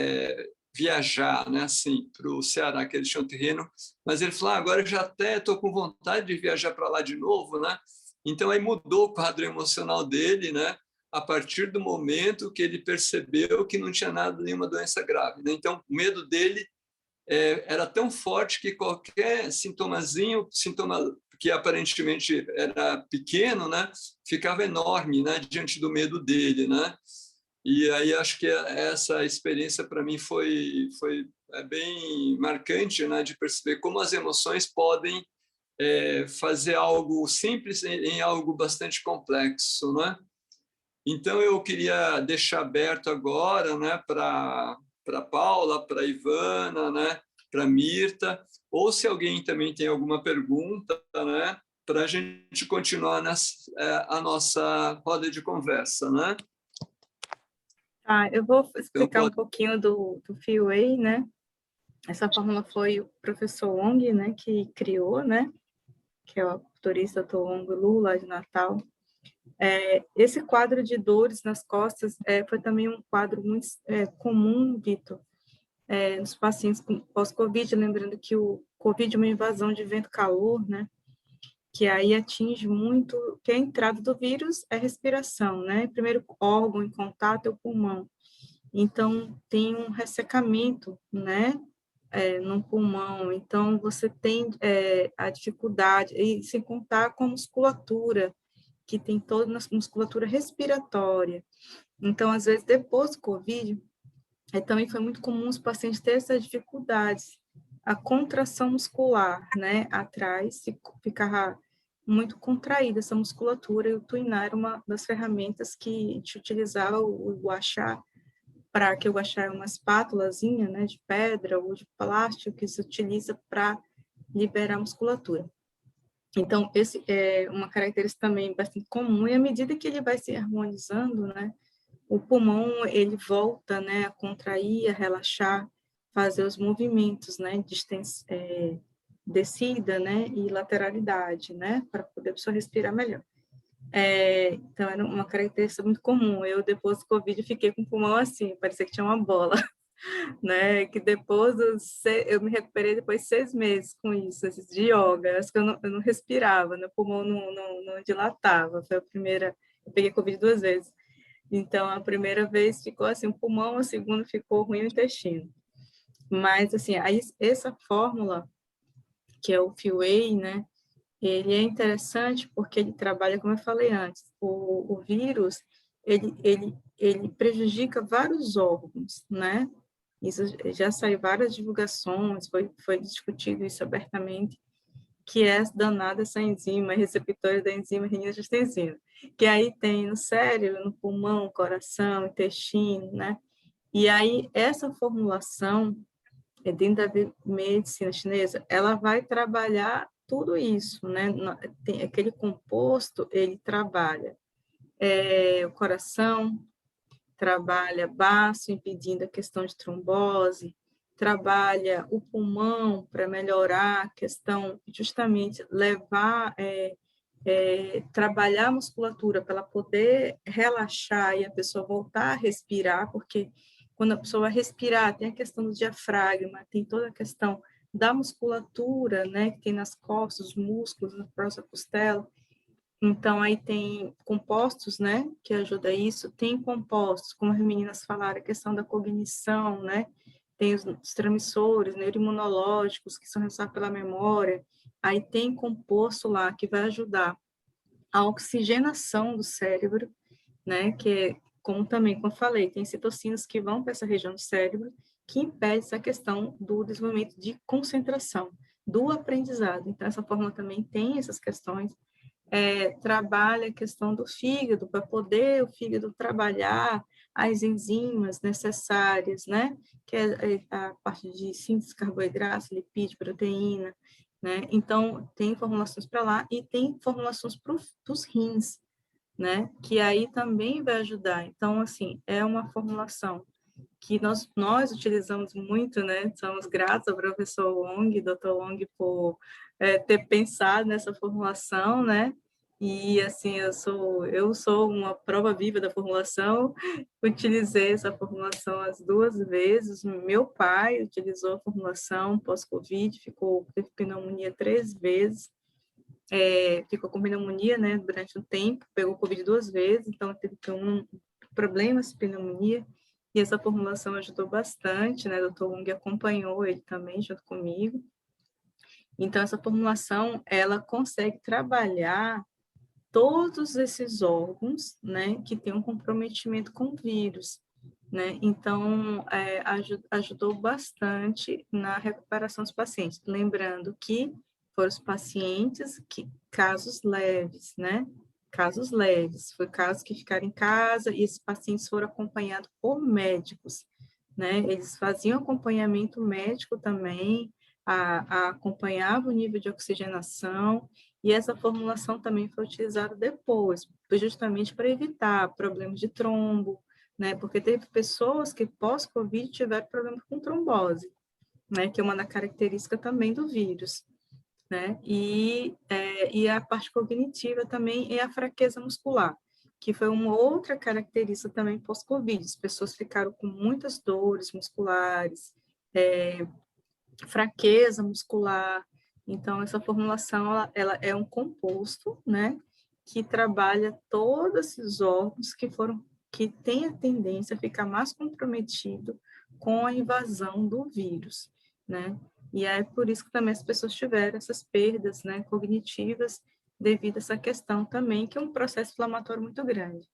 viajar, né, assim, para o Ceará, que ele tinha um terreno, mas ele falou: agora eu já até estou com vontade de viajar para lá de novo, né? Então aí mudou o quadro emocional dele, né? A partir do momento que ele percebeu que não tinha nada, nenhuma doença grave, né? Então o medo dele era tão forte que qualquer sintoma que aparentemente era pequeno, né, ficava enorme, né, diante do medo dele, né? E aí acho que essa experiência para mim foi bem marcante, né, de perceber como as emoções podem fazer algo simples em algo bastante complexo, né? Então eu queria deixar aberto agora, né, para Paula, para Ivana, né, para Mirta, ou se alguém também tem alguma pergunta, né, para a gente continuar a nossa roda de conversa, né? Eu vou Então, explicar um pouquinho do FIWAY, né? Essa fórmula foi o professor Wong, né, que criou, né, que é o acupunturista Dr. Wong Lu, lá de Natal. Esse quadro de dores nas costas foi também um quadro muito comum, Vitor, nos pacientes com pós-Covid, lembrando que o Covid é uma invasão de vento-calor, né, que aí atinge muito, que a entrada do vírus é respiração, né, primeiro órgão em contato é o pulmão, então tem um ressecamento, né, no pulmão, então você tem a dificuldade, e sem contar com a musculatura, que tem toda a musculatura respiratória. Então, às vezes, depois do COVID, também foi muito comum os pacientes terem essas dificuldades. A contração muscular, né, atrás, ficava muito contraída essa musculatura, e o Tuiná era uma das ferramentas que a gente utilizava, o guaxá, que o guaxá é uma espátulazinha, né, de pedra ou de plástico que se utiliza para liberar a musculatura. Então, esse é uma característica também bastante comum, e à medida que ele vai se harmonizando, né, o pulmão, ele volta, né, a contrair, a relaxar, fazer os movimentos, né, de descida, né, e lateralidade, né, para poder a pessoa respirar melhor. Então, era uma característica muito comum. Eu, depois do Covid, fiquei com o pulmão assim, parecia que tinha uma bola, né? Que depois eu me recuperei depois de 6 meses com isso, de yoga. Acho que eu não respirava, né? O pulmão não dilatava. Foi a primeira. Eu peguei Covid 2 vezes. Então, a primeira vez ficou assim o pulmão, a segunda ficou ruim o intestino. Mas, assim, aí, essa fórmula, que é o FIWAY, né? Ele é interessante porque ele trabalha, como eu falei antes, o vírus, ele prejudica vários órgãos, né? Isso já saiu várias divulgações, foi discutido isso abertamente, que é danada essa enzima, receptores da enzima renina-angiotensina, que aí tem no cérebro, no pulmão, coração, intestino, né? E aí essa formulação, dentro da medicina chinesa, ela vai trabalhar tudo isso, né? Tem aquele composto, ele trabalha o coração, trabalha baço, impedindo a questão de trombose, trabalha o pulmão para melhorar a questão, justamente levar, trabalhar a musculatura para ela poder relaxar e a pessoa voltar a respirar, porque quando a pessoa vai respirar, tem a questão do diafragma, tem toda a questão da musculatura, né, que tem nas costas, os músculos, na próxima costela. Então, aí tem compostos, né, que ajuda isso. Tem compostos, como as meninas falaram, a questão da cognição, né, tem os transmissores neuroimunológicos, que são responsáveis pela memória. Aí tem composto lá que vai ajudar a oxigenação do cérebro, né, que como também, como eu falei, tem citocinas que vão para essa região do cérebro, que impede essa questão do desenvolvimento de concentração, do aprendizado. Então, essa fórmula também tem essas questões. Trabalha a questão do fígado, para poder o fígado trabalhar as enzimas necessárias, né? Que é a parte de síntese de carboidratos, lipídio, proteína, né? Então, tem formulações para lá e tem formulações dos rins, né? Que aí também vai ajudar. Então, assim, é uma formulação que nós utilizamos muito, né? Somos gratos ao professor Wong, Dr. Wong, por ter pensado nessa formulação, né? E, assim, eu sou uma prova viva da formulação, utilizei essa formulação as 2 vezes, meu pai utilizou a formulação pós-Covid, teve pneumonia 3 vezes, ficou com pneumonia, né, durante um tempo, pegou Covid 2 vezes, então teve problemas de pneumonia, e essa formulação ajudou bastante, né, o Dr. Wong acompanhou ele também, junto comigo. Então, essa formulação, ela consegue trabalhar todos esses órgãos, né, que têm um comprometimento com o vírus, né? Então, ajudou bastante na recuperação dos pacientes. Lembrando que foram os pacientes casos leves, né? Casos leves, foi casos que ficaram em casa e esses pacientes foram acompanhados por médicos, né? Eles faziam acompanhamento médico também, acompanhavam o nível de oxigenação, e essa formulação também foi utilizada depois, justamente para evitar problemas de trombo, né? Porque teve pessoas que pós-Covid tiveram problema com trombose, né? Que é uma da característica também do vírus, né? E a parte cognitiva também é a fraqueza muscular, que foi uma outra característica também pós-Covid. As pessoas ficaram com muitas dores musculares, fraqueza muscular. Então, essa formulação, ela é um composto, né? Que trabalha todos esses órgãos que têm a tendência a ficar mais comprometido com a invasão do vírus, né? E é por isso que também as pessoas tiveram essas perdas, né, cognitivas devido a essa questão também, que é um processo inflamatório muito grande,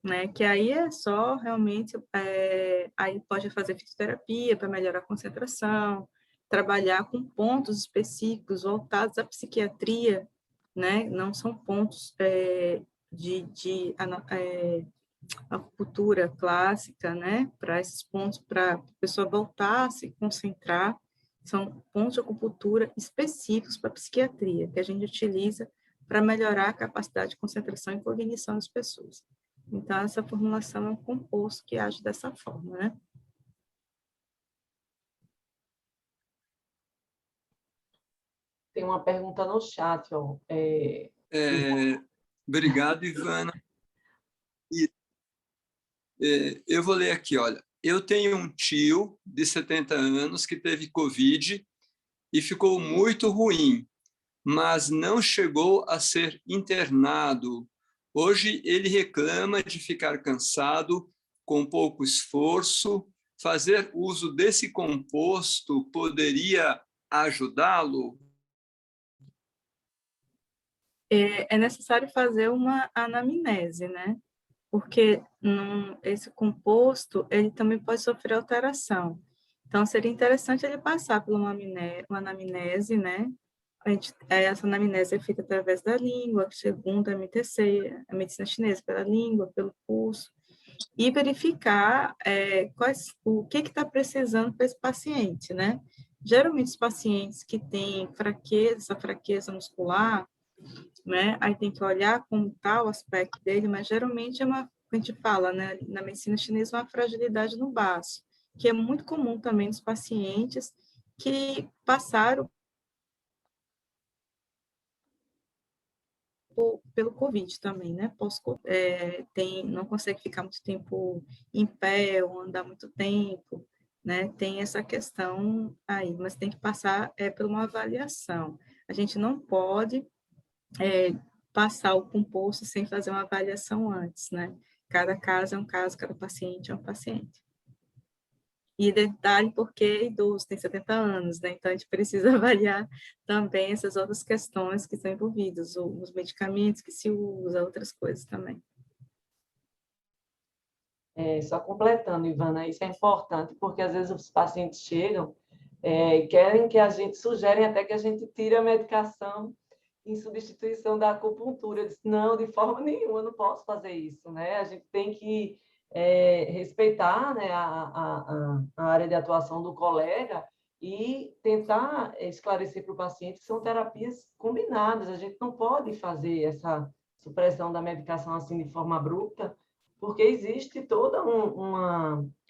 né? Que aí é só realmente, aí pode fazer fitoterapia para melhorar a concentração, trabalhar com pontos específicos voltados à psiquiatria, né? Não são pontos de acupuntura clássica, né? Para esses pontos, para a pessoa voltar a se concentrar, são pontos de acupuntura específicos para a psiquiatria, que a gente utiliza para melhorar a capacidade de concentração e cognição das pessoas. Então, essa formulação é um composto que age dessa forma, né? Tem uma pergunta no chat, ó. Obrigado, Ivana. Eu vou ler aqui, olha. Eu tenho um tio de 70 anos que teve Covid e ficou muito ruim, mas não chegou a ser internado. Hoje ele reclama de ficar cansado, com pouco esforço. Fazer uso desse composto poderia ajudá-lo? É necessário fazer uma anamnese, né? Porque esse composto, ele também pode sofrer alteração. Então, seria interessante ele passar por uma anamnese, né? Essa anamnese é feita através da língua, segundo a MTC, a medicina chinesa, pela língua, pelo pulso, e verificar o que está precisando para esse paciente, né? Geralmente, os pacientes que têm essa fraqueza muscular, né? Aí tem que olhar como está o aspecto dele, mas geralmente a gente fala, né, na medicina chinesa, uma fragilidade no baço, que é muito comum também nos pacientes que passaram pelo Covid também, né? Não consegue ficar muito tempo em pé ou andar muito tempo, né? Tem essa questão aí, mas tem que passar por uma avaliação. A gente não pode passar o composto sem fazer uma avaliação antes, né? Cada caso é um caso, cada paciente é um paciente. E detalhe porque é idoso, tem 70 anos, né? Então, a gente precisa avaliar também essas outras questões que estão envolvidas, os medicamentos que se usa, outras coisas também. Só completando, Ivana, isso é importante, porque às vezes os pacientes chegam querem que a gente, sugerem até que a gente tire a medicação em substituição da acupuntura. Eu disse, não, de forma nenhuma, eu não posso fazer isso, né? A gente tem que respeitar, né, a área de atuação do colega e tentar esclarecer para o paciente que são terapias combinadas. A gente não pode fazer essa supressão da medicação assim de forma abrupta, porque existe toda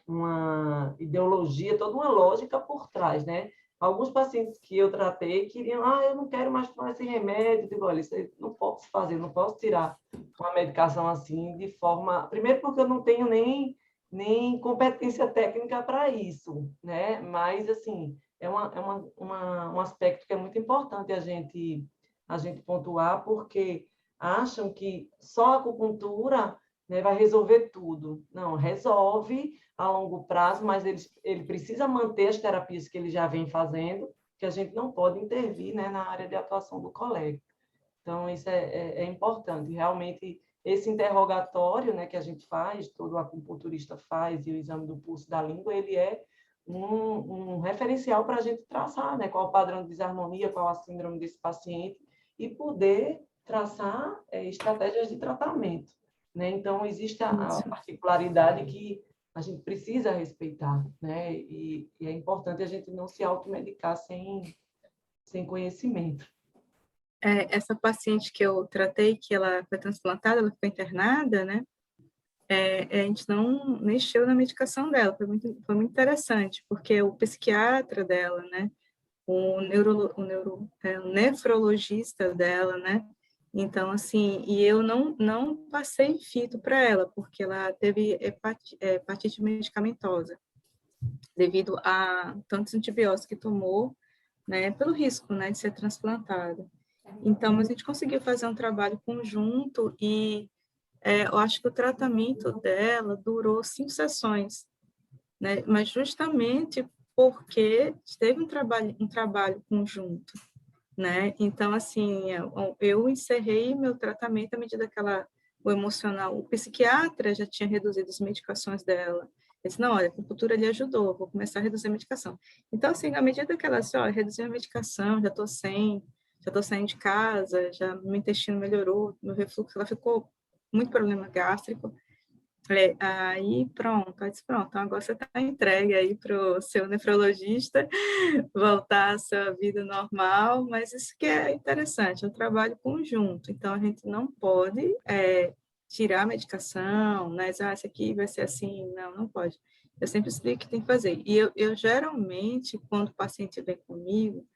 uma ideologia, toda uma lógica por trás, né? Alguns pacientes que eu tratei queriam, eu não quero mais tomar esse remédio. Eu digo, olha, isso eu não posso fazer, não posso tirar uma medicação assim de forma... Primeiro porque eu não tenho nem competência técnica para isso, né? Mas, assim, um aspecto que é muito importante a gente pontuar, porque acham que só a acupuntura, né, vai resolver tudo. Não, resolve a longo prazo, mas ele precisa manter as terapias que ele já vem fazendo, que a gente não pode intervir, né, na área de atuação do colega. Então, isso é importante. Realmente, esse interrogatório, né, que a gente faz, todo acupunturista faz, e o exame do pulso da língua, ele é um referencial para a gente traçar, né, qual o padrão de desarmonia, qual a síndrome desse paciente, e poder traçar estratégias de tratamento, né? Então, existe a particularidade que a gente precisa respeitar, né? E é importante a gente não se automedicar sem conhecimento. Essa paciente que eu tratei, que ela foi transplantada, ela ficou internada, né? A gente não mexeu na medicação dela, foi muito interessante, porque o psiquiatra dela, né? O nefrologista dela, né? Então, assim, e eu não passei fito para ela, porque ela teve hepatite medicamentosa, devido a tantos antibióticos que tomou, né, pelo risco, né, de ser transplantada. Então, a gente conseguiu fazer um trabalho conjunto e eu acho que o tratamento dela durou 5 sessões, né, mas justamente porque teve um trabalho conjunto, né? Então, assim, eu encerrei meu tratamento à medida que o emocional, o psiquiatra já tinha reduzido as medicações dela. Ele disse, não, olha, a acupuntura lhe ajudou, vou começar a reduzir a medicação. Então, assim, à medida que ela disse, olha, reduziu a medicação, já estou saindo de casa, já meu intestino melhorou, meu refluxo, ela ficou muito problema gástrico, aí pronto, então agora você está entregue aí para o seu nefrologista voltar à sua vida normal, mas isso que é interessante, é um trabalho conjunto, então a gente não pode tirar a medicação, né, isso aqui vai ser assim, não pode. Eu sempre explico que tem que fazer. E eu geralmente, quando o paciente vem comigo,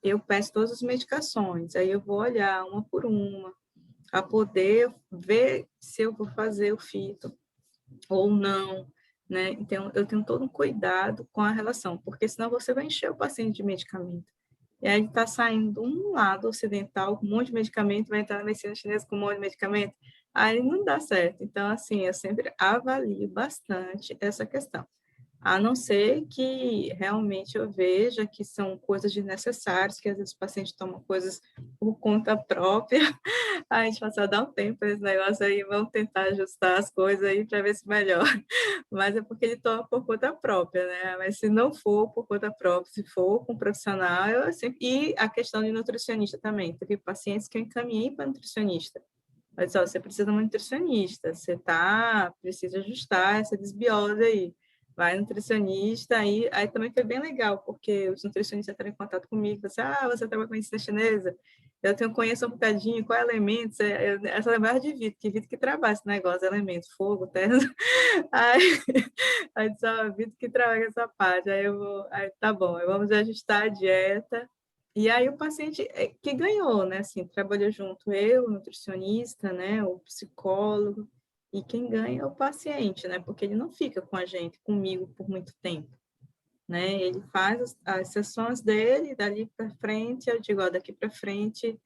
eu peço todas as medicações, aí eu vou olhar uma por uma, a poder ver se eu vou fazer o fito ou não, né? Então, eu tenho todo um cuidado com a relação, porque senão você vai encher o paciente de medicamento. E aí está saindo um lado ocidental com um monte de medicamento, vai entrar na medicina chinesa com um monte de medicamento, aí não dá certo. Então, assim, eu sempre avalio bastante essa questão. A não ser que realmente eu veja que são coisas desnecessárias, que às vezes o paciente toma coisas por conta própria, a gente passa dar um tempo nesse negócio aí, vamos tentar ajustar as coisas aí para ver se melhora. Mas é porque ele toma por conta própria, né? Mas se não for por conta própria, se for com um profissional, eu sempre... E a questão de nutricionista também. Teve pacientes que eu encaminhei para nutricionista. Mas, você precisa de um nutricionista, precisa ajustar essa desbiose aí. Vai nutricionista, aí também foi bem legal, porque os nutricionistas entraram em contato comigo, você trabalha com medicina chinesa? Conheço um bocadinho, qual é elementos? Essa é mais de Vitor que trabalha esse negócio, elementos, fogo, terra. Aí disse, Vitor que trabalha essa parte, aí tá bom, vamos ajustar a dieta. E aí o paciente que ganhou, né, assim, trabalhou junto eu, o nutricionista, né, o psicólogo, e quem ganha é o paciente, né, porque ele não fica com a gente, comigo, por muito tempo, né, ele faz as sessões dele, dali para frente, eu digo, daqui para frente,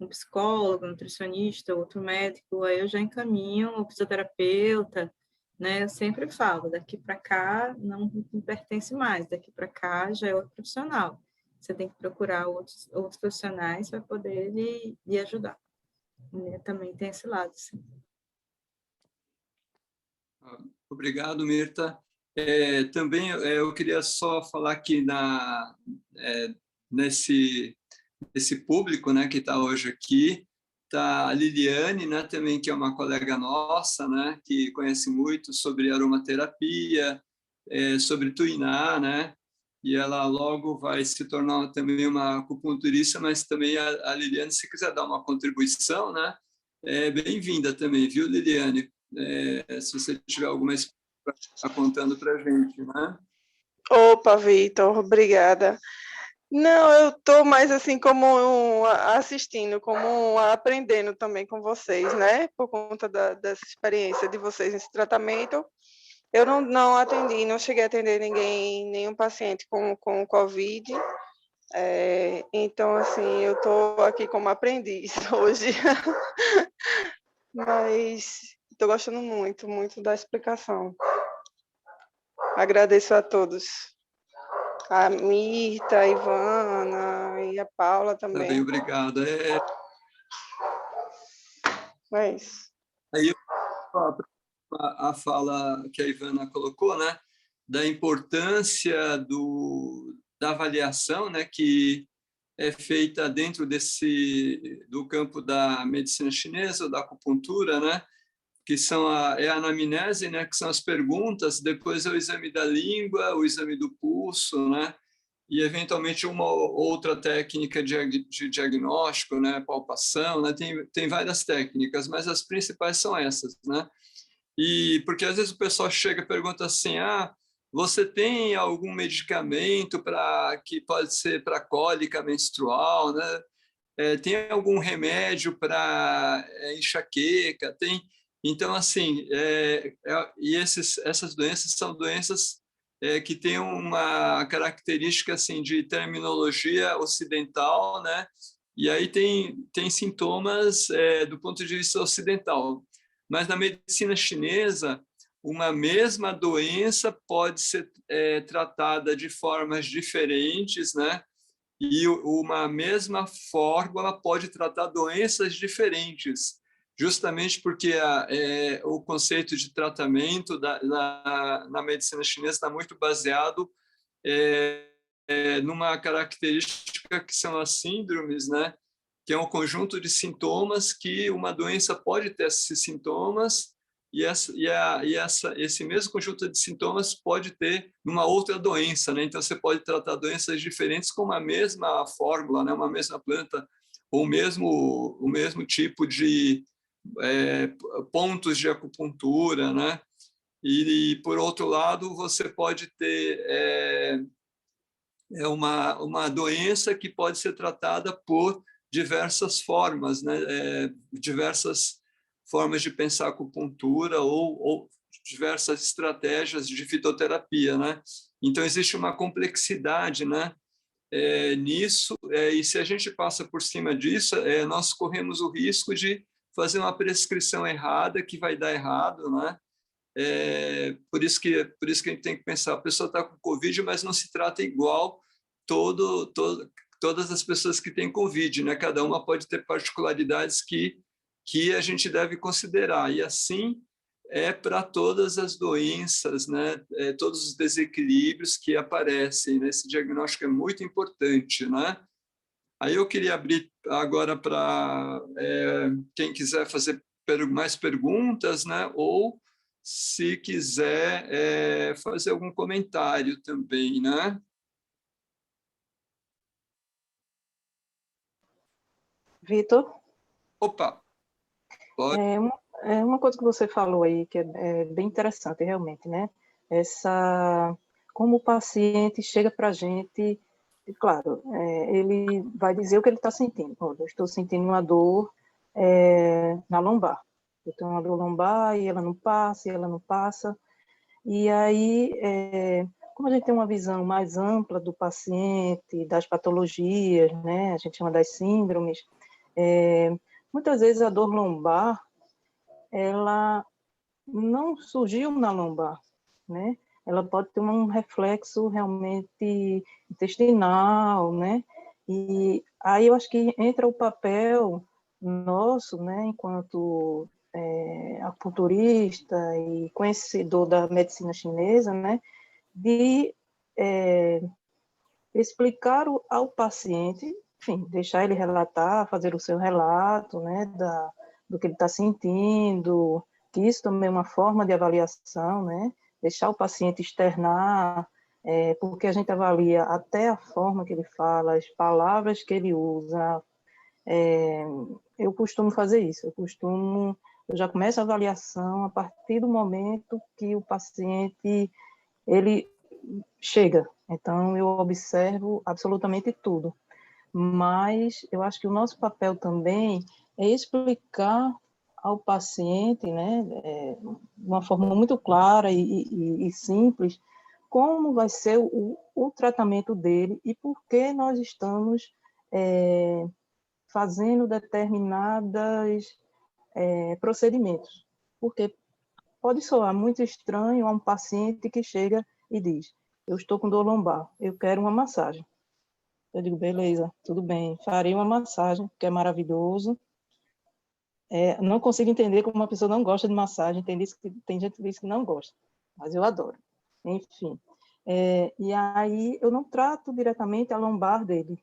um psicólogo, um nutricionista, outro médico, aí eu já encaminho o fisioterapeuta, né, eu sempre falo, daqui para cá não me pertence mais, daqui para cá já é outro profissional. Você tem que procurar outros profissionais para poder lhe ajudar. Também tem esse lado, sim. Obrigado, Mirta. Também eu queria só falar que nesse público, né, que está hoje aqui, está a Liliane, né, também, que é uma colega nossa, né, que conhece muito sobre aromaterapia, sobre tuiná, né, e ela logo vai se tornar também uma acupunturista, mas também a Liliane, se quiser dar uma contribuição, né, bem-vinda também, viu, Liliane? Se você tiver alguma experiência para estar contando para a gente, né? Opa, Vitor, obrigada. Não, eu estou mais assim como assistindo, como aprendendo também com vocês, né? Por conta dessa experiência de vocês nesse tratamento. Eu não atendi, não cheguei a atender ninguém, nenhum paciente com Covid. Então, assim, eu estou aqui como aprendiz hoje. Mas estou gostando muito, muito da explicação. Agradeço a todos. A Mirta, a Ivana e a Paula Tá também. bem, obrigado. É isso. Aí a fala que a Ivana colocou, né, da importância da avaliação, né, que é feita dentro do campo da medicina chinesa, ou da acupuntura, né, que são a anamnese, né, que são as perguntas, depois é o exame da língua, o exame do pulso, né, e eventualmente uma outra técnica de diagnóstico, né, palpação, né, tem várias técnicas, mas as principais são essas, né. E porque às vezes o pessoal chega e pergunta assim: você tem algum medicamento que pode ser para cólica menstrual, né? Tem algum remédio para enxaqueca? Tem. Então, assim, e essas doenças são doenças que têm uma característica assim de terminologia ocidental, né? E aí tem sintomas do ponto de vista ocidental. Mas na medicina chinesa, uma mesma doença pode ser tratada de formas diferentes, né? E uma mesma fórmula pode tratar doenças diferentes, justamente porque o conceito de tratamento na medicina chinesa está muito baseado numa característica que são as síndromes, né? Que é um conjunto de sintomas que uma doença pode ter esses sintomas esse mesmo conjunto de sintomas pode ter numa outra doença, né? Então você pode tratar doenças diferentes com uma mesma fórmula, né? Uma mesma planta ou o mesmo tipo de pontos de acupuntura, né? E por outro lado você pode ter uma doença que pode ser tratada por diversas formas, né? Diversas formas de pensar acupuntura ou diversas estratégias de fitoterapia, né? Então existe uma complexidade, né? Nisso, e se a gente passa por cima disso, nós corremos o risco de fazer uma prescrição errada que vai dar errado, né? Por isso que a gente tem que pensar, a pessoa está com Covid, mas não se trata igual todas as pessoas que têm Covid, né? Cada uma pode ter particularidades que a gente deve considerar, e assim para todas as doenças, né? Todos os desequilíbrios que aparecem, né? Esse diagnóstico é muito importante, né? Aí eu queria abrir agora para quem quiser fazer mais perguntas, né? Ou se quiser fazer algum comentário também, né? Vitor? Opa! Pode. Uma coisa que você falou aí que é bem interessante, realmente, né? Como o paciente chega para a gente, e, claro, ele vai dizer o que ele está sentindo. Olha, eu estou sentindo uma dor na lombar. Eu tenho uma dor lombar e ela não passa. E aí, como a gente tem uma visão mais ampla do paciente, das patologias, né? A gente chama das síndromes, muitas vezes a dor lombar, ela não surgiu na lombar, né? Ela pode ter um reflexo realmente intestinal, né? E aí eu acho que entra o papel nosso, né, enquanto acupunturista e conhecedor da medicina chinesa, né, de explicar ao paciente, enfim, deixar ele relatar, fazer o seu relato, né, do que ele está sentindo, que isso também é uma forma de avaliação, né, deixar o paciente externar, porque a gente avalia até a forma que ele fala, as palavras que ele usa. Eu costumo fazer isso, eu já começo a avaliação a partir do momento que o paciente ele chega. Então, eu observo absolutamente tudo. Mas eu acho que o nosso papel também é explicar ao paciente, né, de uma forma muito clara e simples, como vai ser o tratamento dele e por que nós estamos fazendo determinados procedimentos. Porque pode soar muito estranho a um paciente que chega e diz: eu estou com dor lombar, eu quero uma massagem. Eu digo: beleza, tudo bem, farei uma massagem, que é maravilhoso. Não consigo entender como uma pessoa não gosta de massagem, tem gente que diz que não gosta, mas eu adoro. Enfim, e aí eu não trato diretamente a lombar dele,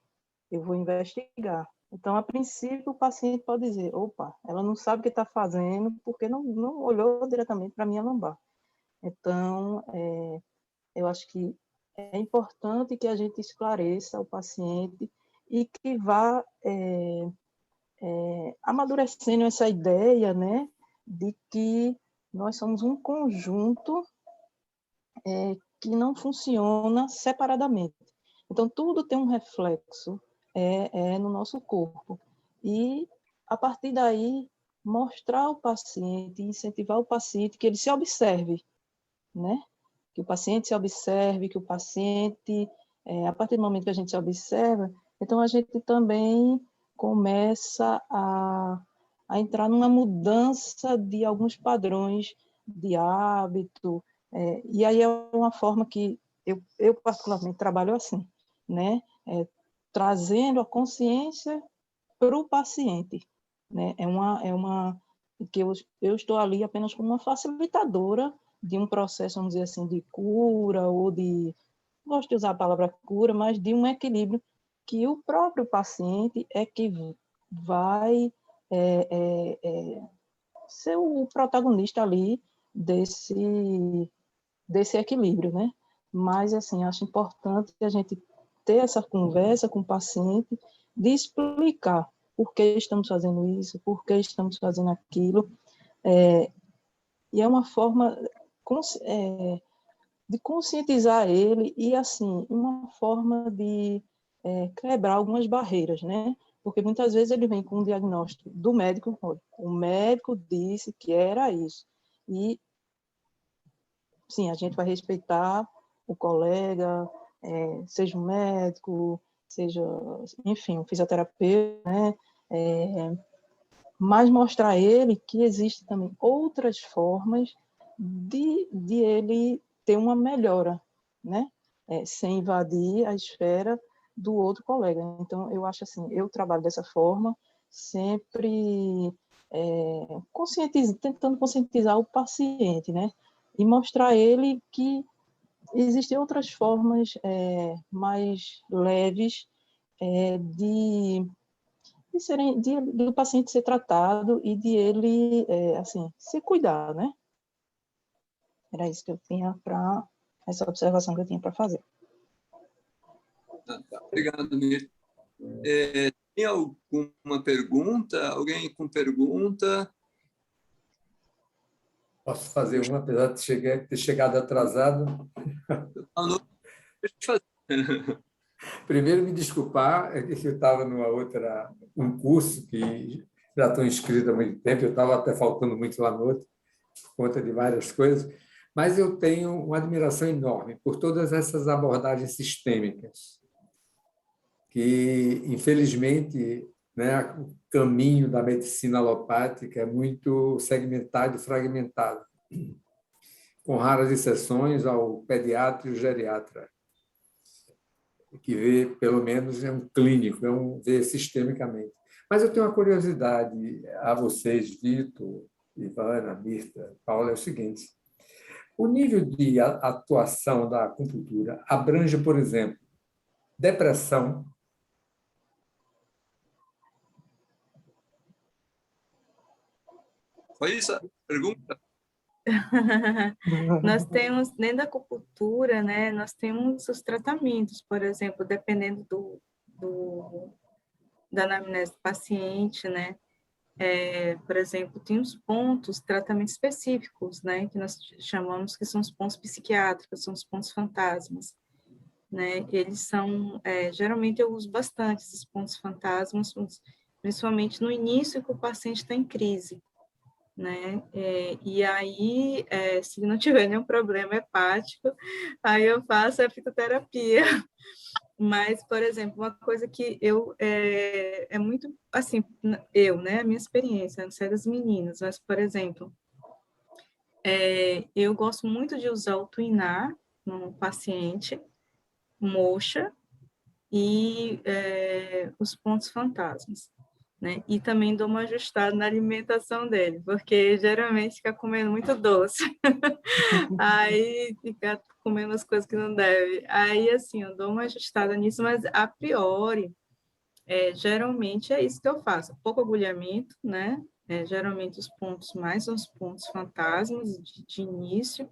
eu vou investigar. Então, a princípio, o paciente pode dizer: opa, ela não sabe o que está fazendo porque não olhou diretamente para a minha lombar. Então, eu acho que é importante que a gente esclareça o paciente e que vá amadurecendo essa ideia, né, de que nós somos um conjunto que não funciona separadamente. Então, tudo tem um reflexo no nosso corpo. E, a partir daí, mostrar ao paciente, incentivar o paciente que ele se observe, né? Que o paciente se observe, que o paciente, a partir do momento que a gente se observa, então a gente também começa a entrar numa mudança de alguns padrões de hábito, e aí é uma forma que eu particularmente trabalho assim, né? Trazendo a consciência para o paciente, né? Que eu estou ali apenas como uma facilitadora de um processo, vamos dizer assim, de cura ou gosto de usar a palavra cura, mas de um equilíbrio que o próprio paciente é que vai ser o protagonista ali desse equilíbrio, né? Mas, assim, acho importante a gente ter essa conversa com o paciente, de explicar por que estamos fazendo isso, por que estamos fazendo aquilo, e é uma forma de conscientizar ele e, assim, uma forma de quebrar algumas barreiras, né? Porque muitas vezes ele vem com um diagnóstico do médico: o médico disse que era isso, e sim, a gente vai respeitar o colega, seja um médico, seja, enfim, um fisioterapeuta, né? Mas mostrar a ele que existem também outras formas de ele ter uma melhora, né? Sem invadir a esfera do outro colega. Então, eu acho assim, eu trabalho dessa forma, sempre tentando conscientizar o paciente, né? E mostrar a ele que existem outras formas mais leves do paciente ser tratado e de ele, assim, se cuidar, né? Era isso que eu tinha essa observação que eu tinha para fazer. Obrigado, Mir. Tem alguma pergunta? Alguém com pergunta? Posso fazer uma, apesar de ter chegado atrasado? Não, deixa eu fazer. Primeiro, me desculpar, é que eu estava um curso que já estou inscrito há muito tempo, eu estava até faltando muito lá no outro, por conta de várias coisas, mas eu tenho uma admiração enorme por todas essas abordagens sistêmicas, que, infelizmente, né, o caminho da medicina alopática é muito segmentado e fragmentado, com raras exceções ao pediatra e o geriatra, que vê, pelo menos, é um clínico, vê sistemicamente. Mas eu tenho uma curiosidade a vocês, Vitor, Ivana, Mirta, Paula, é o seguinte: o nível de atuação da acupuntura abrange, por exemplo, depressão. Foi isso a pergunta? Nós temos, dentro da acupuntura, né, nós temos os tratamentos, por exemplo, dependendo da anamnese do paciente, né, por exemplo, tem os pontos, tratamentos específicos, né, que nós chamamos que são os pontos psiquiátricos, são os pontos fantasmas, né, eles são, geralmente eu uso bastante esses pontos fantasmas, principalmente no início que o paciente está em crise, né, e aí, se não tiver nenhum problema hepático, aí eu faço a fitoterapia. Mas, por exemplo, uma coisa que é muito, assim, né, a minha experiência, não sei das meninas, mas, por exemplo, eu gosto muito de usar o Tuiná no paciente, moxa e os pontos fantasmas, né? E também dou uma ajustada na alimentação dele, porque geralmente fica comendo muito doce. Aí fica comendo as coisas que não deve. Aí, assim, eu dou uma ajustada nisso, mas a priori, geralmente é isso que eu faço. Pouco agulhamento, né? Geralmente os pontos mais são os pontos fantasmas de início,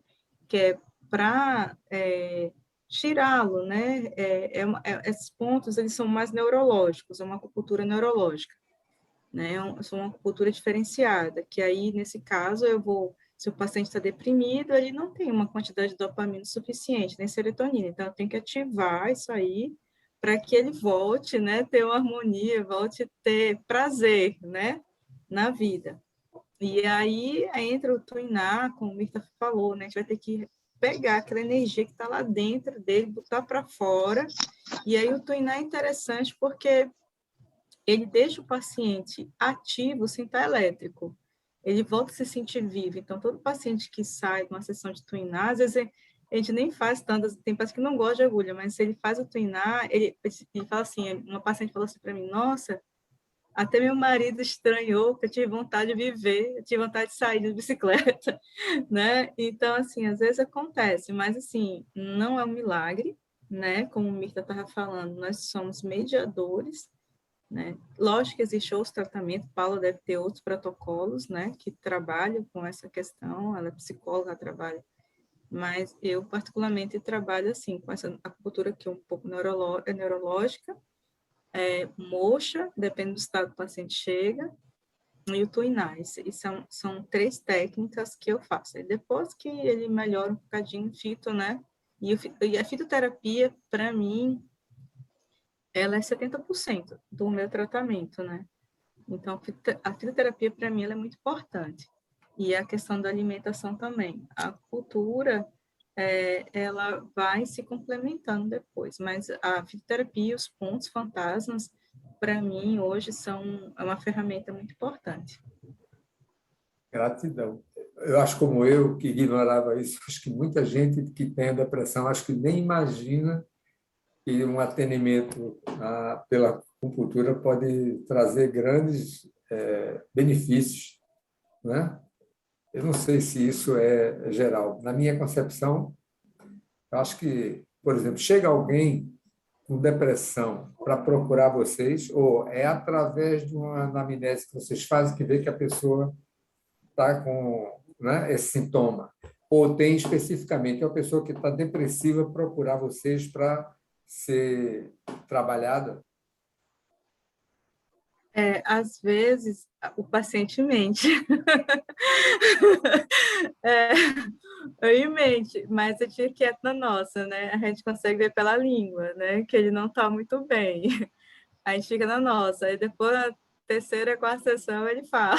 que é para tirá-lo, né? Esses pontos, eles são mais neurológicos, é uma acupuntura neurológica, né? São uma acupuntura diferenciada, que aí, nesse caso, se o paciente está deprimido, ele não tem uma quantidade de dopamina suficiente, nem serotonina, então eu tenho que ativar isso aí para que ele volte, né, ter uma harmonia, volte a ter prazer, né, na vida. E aí entra o Tuiná, como o Mirta falou, né, a gente vai ter que pegar aquela energia que está lá dentro dele, botar para fora, e aí o Tuiná é interessante porque ele deixa o paciente ativo sem estar elétrico. Ele volta a se sentir vivo. Então, todo paciente que sai de uma sessão de Tuiná, às vezes a gente nem faz tantas, tem paciente que não gosta de agulha, mas se ele faz o Tuiná, ele fala assim, uma paciente falou assim para mim, nossa, até meu marido estranhou, porque eu tive vontade de viver, eu tive vontade de sair de bicicleta, né? Então, assim, às vezes acontece, mas, assim, não é um milagre, né? Como o Mirta estava falando, nós somos mediadores, né? Lógico que existe outros tratamentos, Paula deve ter outros protocolos, né, que trabalham com essa questão, ela é psicóloga, trabalha, mas eu particularmente trabalho assim, com essa acupuntura que é um pouco neurológica, moxa, depende do estado que o paciente chega, e o Tuiná, e são 3 técnicas que eu faço, e depois que ele melhora um bocadinho, fito, né, e a fitoterapia, para mim, ela é 70% do meu tratamento, né? Então, a fitoterapia, para mim, ela é muito importante. E a questão da alimentação também. A cultura, ela vai se complementando depois, mas a fitoterapia, os pontos fantasmas, para mim, hoje, é uma ferramenta muito importante. Gratidão. Eu acho, como eu, que ignorava isso, acho que muita gente que tem depressão, acho que nem imagina que um atendimento pela acupuntura pode trazer grandes benefícios, né? Eu não sei se isso é geral. Na minha concepção, eu acho que, por exemplo, chega alguém com depressão para procurar vocês, ou é através de uma anamnese que vocês fazem que vê que a pessoa está com, né, esse sintoma, ou tem especificamente uma pessoa que está depressiva procurar vocês para ser trabalhada? Às vezes, o paciente mente. Ele mente, mas a gente quieta na nossa, né? A gente consegue ver pela língua, né? Que ele não está muito bem. A gente fica na nossa. Aí depois, na terceira, quarta sessão, ele fala.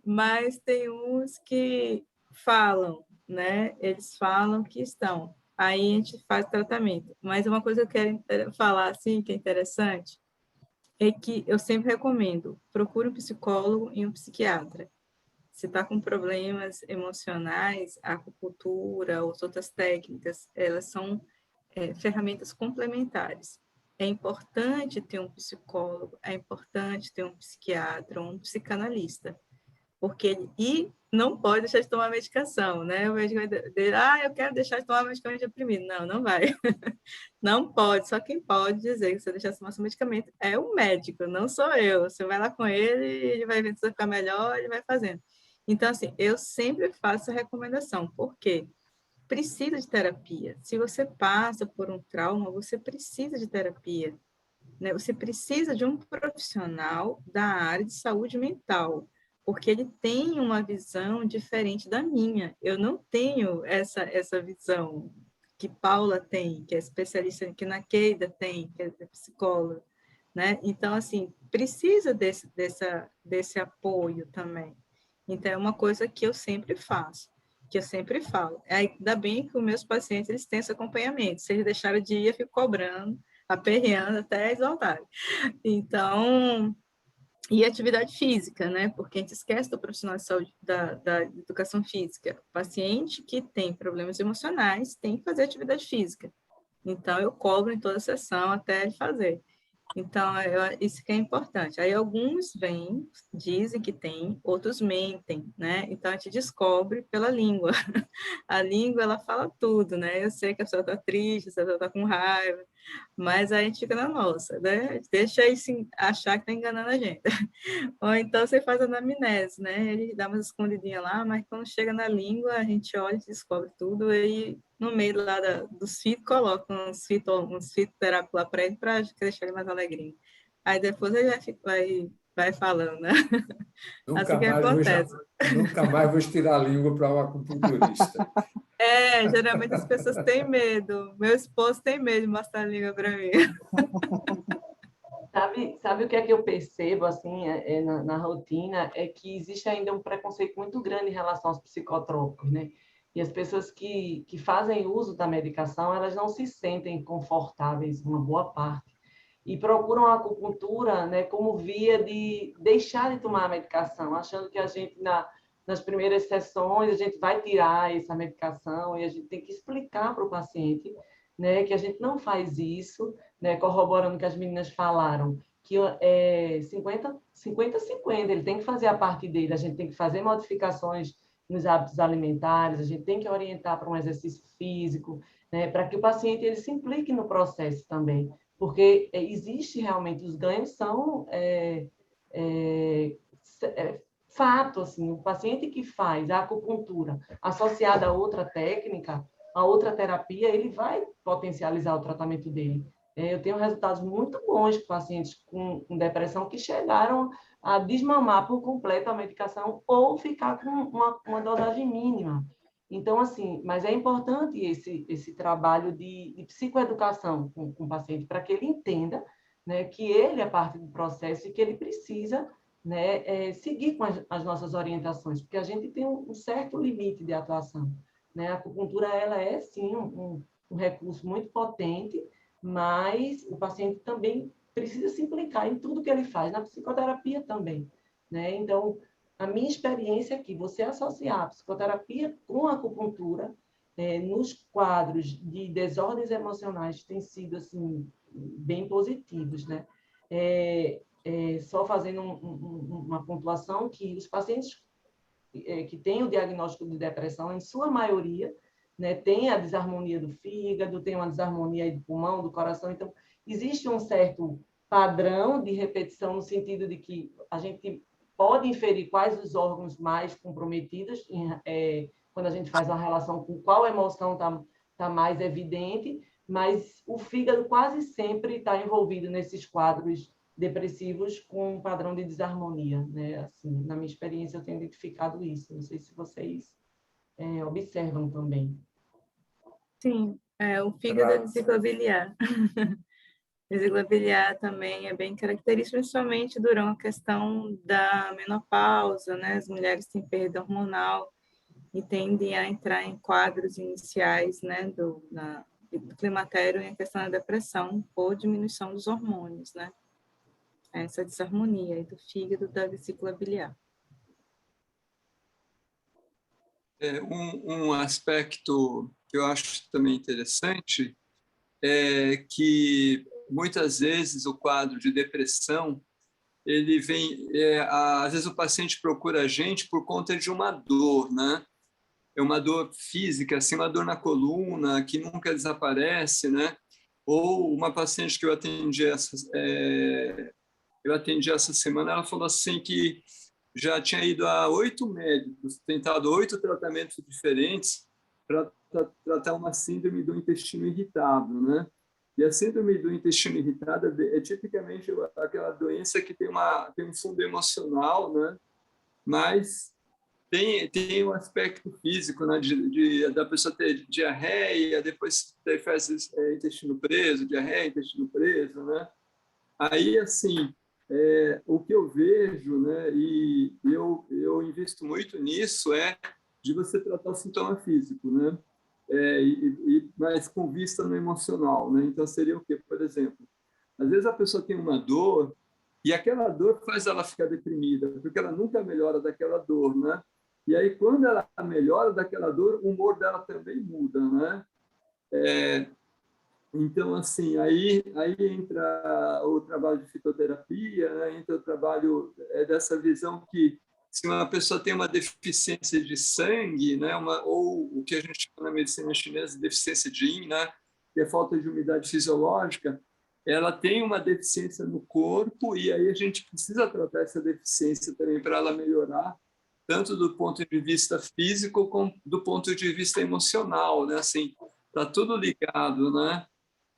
Mas tem uns que falam, né? Eles falam que estão. Aí a gente faz tratamento. Mas uma coisa que eu quero falar, assim, que é interessante, é que eu sempre recomendo, procure um psicólogo e um psiquiatra. Se está com problemas emocionais, a acupuntura, ou outras técnicas, elas são ferramentas complementares. É importante ter um psicólogo, é importante ter um psiquiatra, um psicanalista, e não pode deixar de tomar medicação, né? O médico vai dizer, eu quero deixar de tomar medicamento deprimido. Não, não vai. Não pode. Só quem pode dizer que você deixar de tomar seu medicamento é o médico, não sou eu. Você vai lá com ele, ele vai ver se vai ficar melhor, ele vai fazendo. Então, assim, eu sempre faço a recomendação. Por quê? Precisa de terapia. Se você passa por um trauma, você precisa de terapia, né? Você precisa de um profissional da área de saúde mental, porque ele tem uma visão diferente da minha. Eu não tenho essa visão que Paula tem, que é especialista, que Naqueida tem, que é psicóloga, né? Então, assim, precisa desse apoio também. Então, é uma coisa que eu sempre faço, que eu sempre falo. Ainda bem que os meus pacientes, eles têm esse acompanhamento. Se eles deixarem de ir, eu fico cobrando, aperreando até eles voltarem. Então, e atividade física, né? Porque a gente esquece do profissional de saúde, da educação física. O paciente que tem problemas emocionais tem que fazer atividade física. Então, eu cobro em toda sessão até ele fazer. Então, isso que é importante. Aí, alguns vêm, dizem que tem, outros mentem, né? Então, a gente descobre pela língua. A língua, ela fala tudo, né? Eu sei que a pessoa está triste, a pessoa está com raiva, mas aí a gente fica na nossa, né? Deixa isso achar que está enganando a gente. Ou então você faz a anamnese, né? Ele dá umas escondidinhas lá, mas quando chega na língua, a gente olha e descobre tudo, e no meio lá dos fitos, coloca uns fitoterápicos lá para ele, para deixar ele mais alegrinho. Aí depois ele vai falando, né? Assim que acontece. Nunca mais vou estirar a língua para um acupunturista. Geralmente as pessoas têm medo. Meu esposo tem medo de mostrar a língua para mim. Sabe o que é que eu percebo assim na rotina? É que existe ainda um preconceito muito grande em relação aos psicotrópicos, né? E as pessoas que fazem uso da medicação, elas não se sentem confortáveis, uma boa parte, e procuram a acupuntura, né, como via de deixar de tomar a medicação, achando que a gente, nas primeiras sessões, a gente vai tirar essa medicação, e a gente tem que explicar para o paciente, né, que a gente não faz isso, né, corroborando o que as meninas falaram, que é 50-50, ele tem que fazer a parte dele, a gente tem que fazer modificações nos hábitos alimentares, a gente tem que orientar para um exercício físico, né, para que o paciente ele se implique no processo também, porque existe realmente, os ganhos são fato, assim, o paciente que faz a acupuntura associada a outra técnica, a outra terapia, ele vai potencializar o tratamento dele. Eu tenho resultados muito bons com pacientes com depressão que chegaram a desmamar por completo a medicação ou ficar com uma dosagem mínima. Então, assim, mas é importante esse trabalho de psicoeducação com o paciente, para que ele entenda, né, que ele é parte do processo e que ele precisa, né, seguir com as nossas orientações, porque a gente tem um certo limite de atuação, né? A acupuntura, ela é, sim, um recurso muito potente, mas o paciente também precisa se implicar em tudo que ele faz, na psicoterapia também, né? Então, a minha experiência é que você associar a psicoterapia com a acupuntura nos quadros de desordens emocionais tem sido, assim, bem positivos, né? Só fazendo uma pontuação, que os pacientes que têm o diagnóstico de depressão, em sua maioria, né, tem a desarmonia do fígado, tem uma desarmonia do pulmão, do coração. Então, existe um certo padrão de repetição, no sentido de que a gente pode inferir quais os órgãos mais comprometidos, quando a gente faz uma relação com qual emoção está mais evidente, mas o fígado quase sempre está envolvido nesses quadros depressivos com um padrão de desarmonia, né? Assim, na minha experiência, eu tenho identificado isso. Não sei se vocês observam também. Sim, o fígado é vesícula biliar. Vesícula biliar também é bem característico, principalmente durante a questão da menopausa, né? As mulheres têm perda hormonal e tendem a entrar em quadros iniciais, né, do climatério, em questão da depressão ou diminuição dos hormônios, né? Essa desarmonia aí do fígado, da vesícula biliar. Um aspecto que eu acho também interessante é que muitas vezes o quadro de depressão ele vem, às vezes o paciente procura a gente por conta de uma dor, né? É uma dor física, assim, uma dor na coluna que nunca desaparece, né? Ou uma paciente que eu atendi essa semana, ela falou assim que já tinha ido a 8 médicos, tentado 8 tratamentos diferentes para tratar uma síndrome do intestino irritável, né? E a síndrome do intestino irritável é tipicamente aquela doença que tem um fundo emocional, né? Mas tem um aspecto físico, né? Da pessoa ter diarreia, depois ter fezes, intestino preso, diarreia, intestino preso, né? Aí, assim, o que eu vejo, né, e eu invisto muito nisso, é de você tratar o sintoma físico, né? Mas com vista no emocional, né? Então, seria o quê? Por exemplo, às vezes a pessoa tem uma dor e aquela dor faz ela ficar deprimida, porque ela nunca melhora daquela dor, né? E aí, quando ela melhora daquela dor, o humor dela também muda, né? Então, assim, aí entra o trabalho de fitoterapia, né? Entra o trabalho dessa visão que se uma pessoa tem uma deficiência de sangue, né? Ou o que a gente chama na medicina chinesa de deficiência de yin, né? Que é falta de umidade fisiológica, ela tem uma deficiência no corpo e aí a gente precisa tratar essa deficiência também para ela melhorar, tanto do ponto de vista físico como do ponto de vista emocional, né? Assim, tá tudo ligado, né?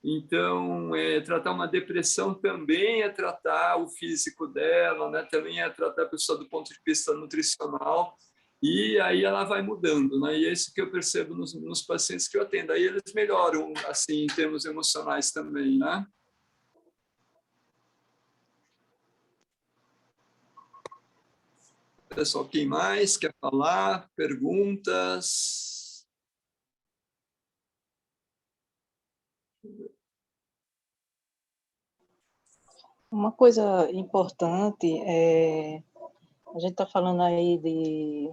Então, tratar uma depressão também é tratar o físico dela, né? Também é tratar a pessoa do ponto de vista nutricional, e aí ela vai mudando, né? E é isso que eu percebo nos pacientes que eu atendo. Aí eles melhoram, assim, em termos emocionais também, né? Pessoal, quem mais quer falar? Perguntas? Uma coisa importante a gente está falando aí de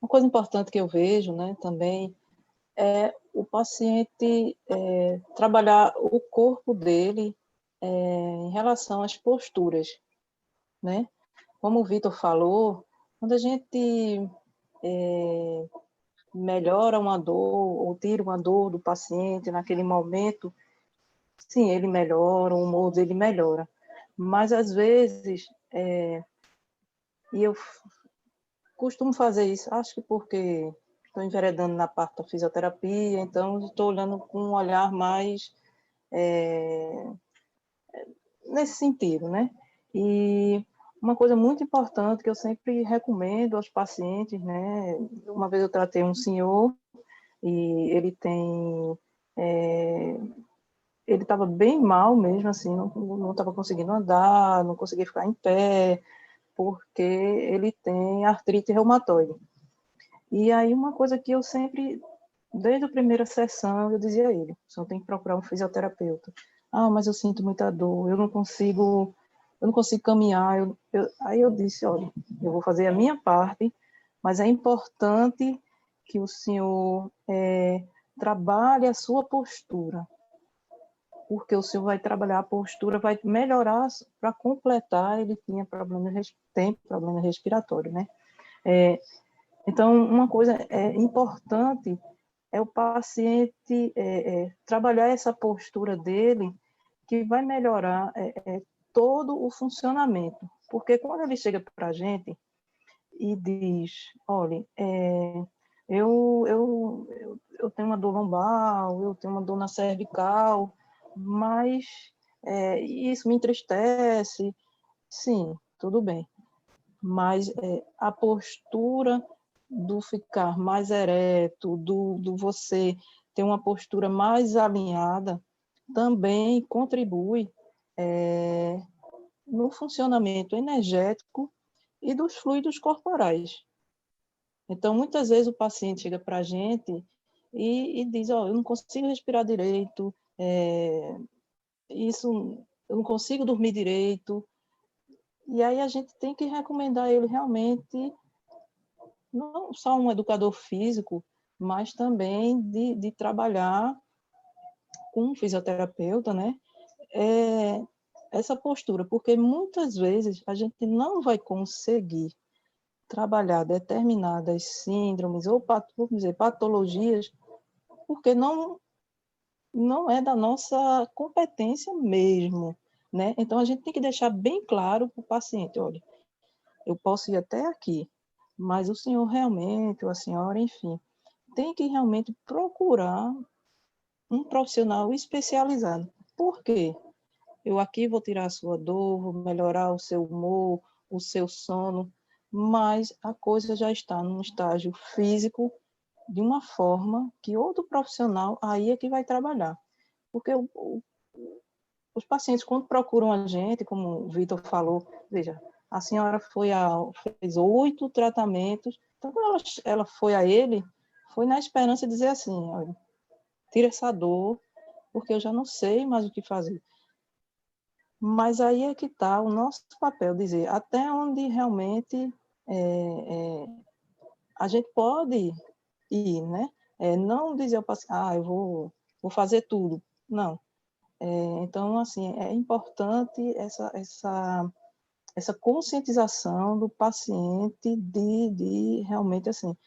uma coisa importante que eu vejo, né, também é o paciente trabalhar o corpo dele em relação às posturas, né? Como o Vitor falou, quando a gente melhora uma dor ou tira uma dor do paciente naquele momento, sim, ele melhora, o humor dele melhora. Mas, às vezes, e eu costumo fazer isso, acho que porque estou enveredando na parte da fisioterapia, então estou olhando com um olhar mais nesse sentido, né? E uma coisa muito importante que eu sempre recomendo aos pacientes, né? Uma vez eu tratei um senhor e ele tem ele estava bem mal mesmo, assim, não estava conseguindo andar, não conseguia ficar em pé, porque ele tem artrite reumatoide. E aí uma coisa que eu sempre, desde a primeira sessão, eu dizia a ele, você tem que procurar um fisioterapeuta. Ah, mas eu sinto muita dor, eu não consigo caminhar. Aí eu disse, olha, eu vou fazer a minha parte, mas é importante que o senhor trabalhe a sua postura, porque o senhor vai trabalhar a postura, vai melhorar para completar, ele tem problema respiratório, né? Então, uma coisa importante é o paciente trabalhar essa postura dele, que vai melhorar todo o funcionamento. Porque quando ele chega para a gente e diz, olha, eu tenho uma dor lombar, eu tenho uma dor na cervical, mas isso me entristece. Sim, tudo bem. Mas a postura do ficar mais ereto, do você ter uma postura mais alinhada, também contribui no funcionamento energético e dos fluidos corporais. Então, muitas vezes o paciente chega para a gente e diz, eu não consigo respirar direito, eu não consigo dormir direito. E aí a gente tem que recomendar ele realmente, não só um educador físico, mas também de trabalhar com um fisioterapeuta, né? essa postura, porque muitas vezes a gente não vai conseguir trabalhar determinadas síndromes ou, vamos dizer, patologias, porque não é da nossa competência mesmo, né? Então, a gente tem que deixar bem claro para o paciente, olha, eu posso ir até aqui, mas o senhor realmente, ou a senhora, enfim, tem que realmente procurar um profissional especializado. Por quê? Eu aqui vou tirar a sua dor, vou melhorar o seu humor, o seu sono, mas a coisa já está num estágio físico de uma forma que outro profissional aí é que vai trabalhar. Porque os pacientes, quando procuram a gente, como o Vitor falou, veja, a senhora fez 8 tratamentos, então quando ela foi a ele, foi na esperança de dizer assim, olha, tira essa dor, porque eu já não sei mais o que fazer. Mas aí é que está o nosso papel, dizer até onde realmente a gente pode ir, né? Não dizer ao paciente, eu vou fazer tudo. Não. Então, assim, é importante essa conscientização do paciente de realmente, assim,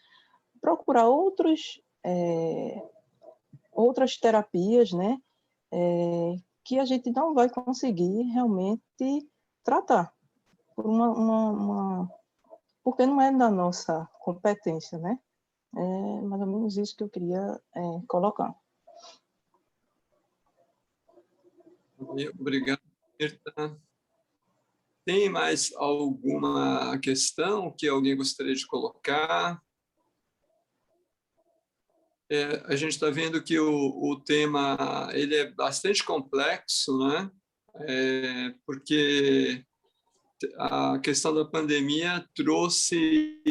procurar outras terapias, né? Que a gente não vai conseguir realmente tratar, porque não é da nossa competência, né? É mais ou menos isso que eu queria colocar. Obrigado, Mirta. Tem mais alguma questão que alguém gostaria de colocar? A gente está vendo que o tema ele é bastante complexo, né? Porque a questão da pandemia trouxe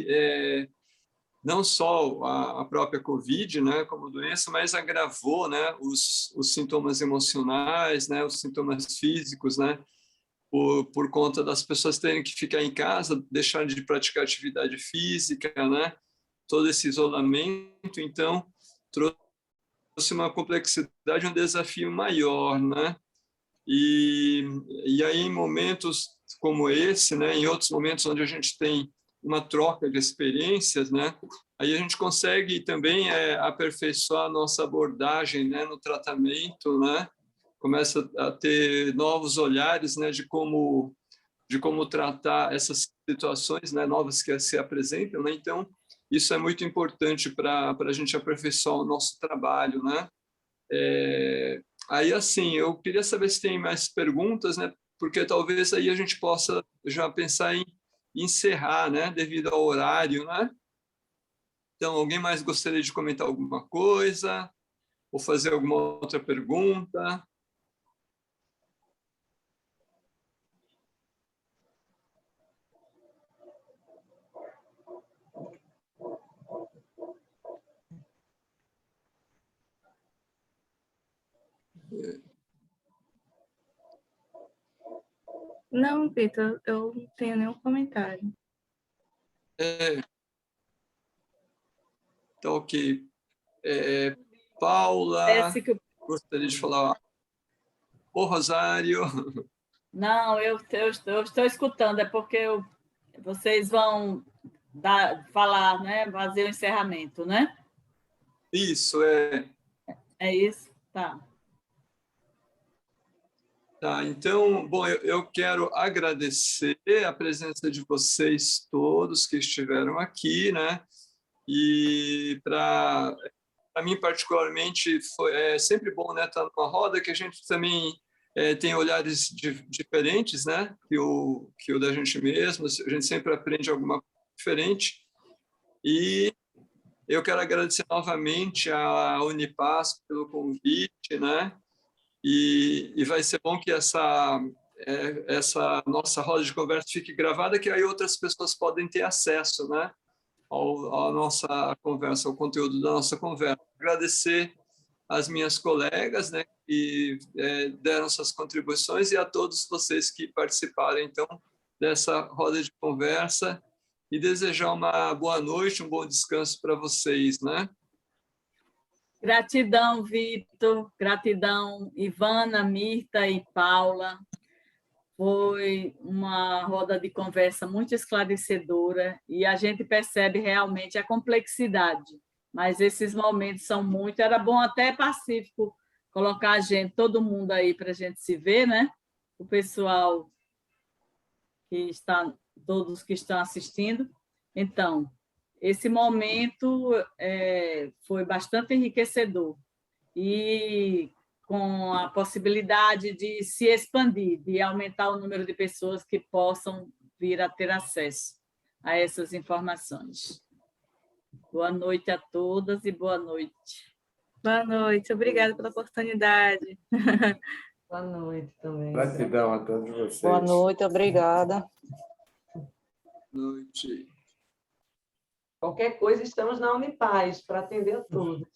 não só a própria Covid, né, como doença, mas agravou, né, os sintomas emocionais, né, os sintomas físicos, né, por conta das pessoas terem que ficar em casa, deixar de praticar atividade física, né, todo esse isolamento, então trouxe uma complexidade, um desafio maior, né, e aí em momentos como esse, né, em outros momentos onde a gente tem uma troca de experiências, né, aí a gente consegue também aperfeiçoar a nossa abordagem, né, no tratamento, né, começa a ter novos olhares, né, de como tratar essas situações, né, novas que se apresentam, né, então isso é muito importante para a gente aperfeiçoar o nosso trabalho, né. Aí, assim, eu queria saber se tem mais perguntas, né? Porque talvez aí a gente possa já pensar em encerrar, né? Devido ao horário, né? Então, alguém mais gostaria de comentar alguma coisa? Ou fazer alguma outra pergunta? Não, Vitor, eu não tenho nenhum comentário. Então, ok. Paula, gostaria de falar. Ô, Rosário. Não, eu estou escutando, é porque vocês vão falar, né? Fazer o encerramento, né? Isso, É isso? Tá. Tá, então, bom, eu quero agradecer a presença de vocês todos que estiveram aqui, né? E para mim, particularmente, é sempre bom, né, estar numa roda que a gente também tem olhares diferentes, né? Que o da gente mesmo, a gente sempre aprende alguma coisa diferente. E eu quero agradecer novamente à Unipaz pelo convite, né? E vai ser bom que essa nossa roda de conversa fique gravada, que aí outras pessoas podem ter acesso, né, à nossa conversa, ao conteúdo da nossa conversa. Agradecer às minhas colegas, né, que deram suas contribuições e a todos vocês que participaram, então, dessa roda de conversa e desejar uma boa noite, um bom descanso para vocês, né? Gratidão, Vitor. Gratidão, Ivana, Mirta e Paula. Foi uma roda de conversa muito esclarecedora e a gente percebe realmente a complexidade, mas esses momentos são muito... Era bom até Pacífico colocar a gente, todo mundo aí para a gente se ver, né? O pessoal que está, todos que estão assistindo. Então, esse momento foi bastante enriquecedor e com a possibilidade de se expandir, de aumentar o número de pessoas que possam vir a ter acesso a essas informações. Boa noite a todas e boa noite. Boa noite, obrigada pela oportunidade. Boa noite também. Gratidão a todos vocês. Boa noite, obrigada. Boa noite. Qualquer coisa, estamos na Unipaz para atender a todos.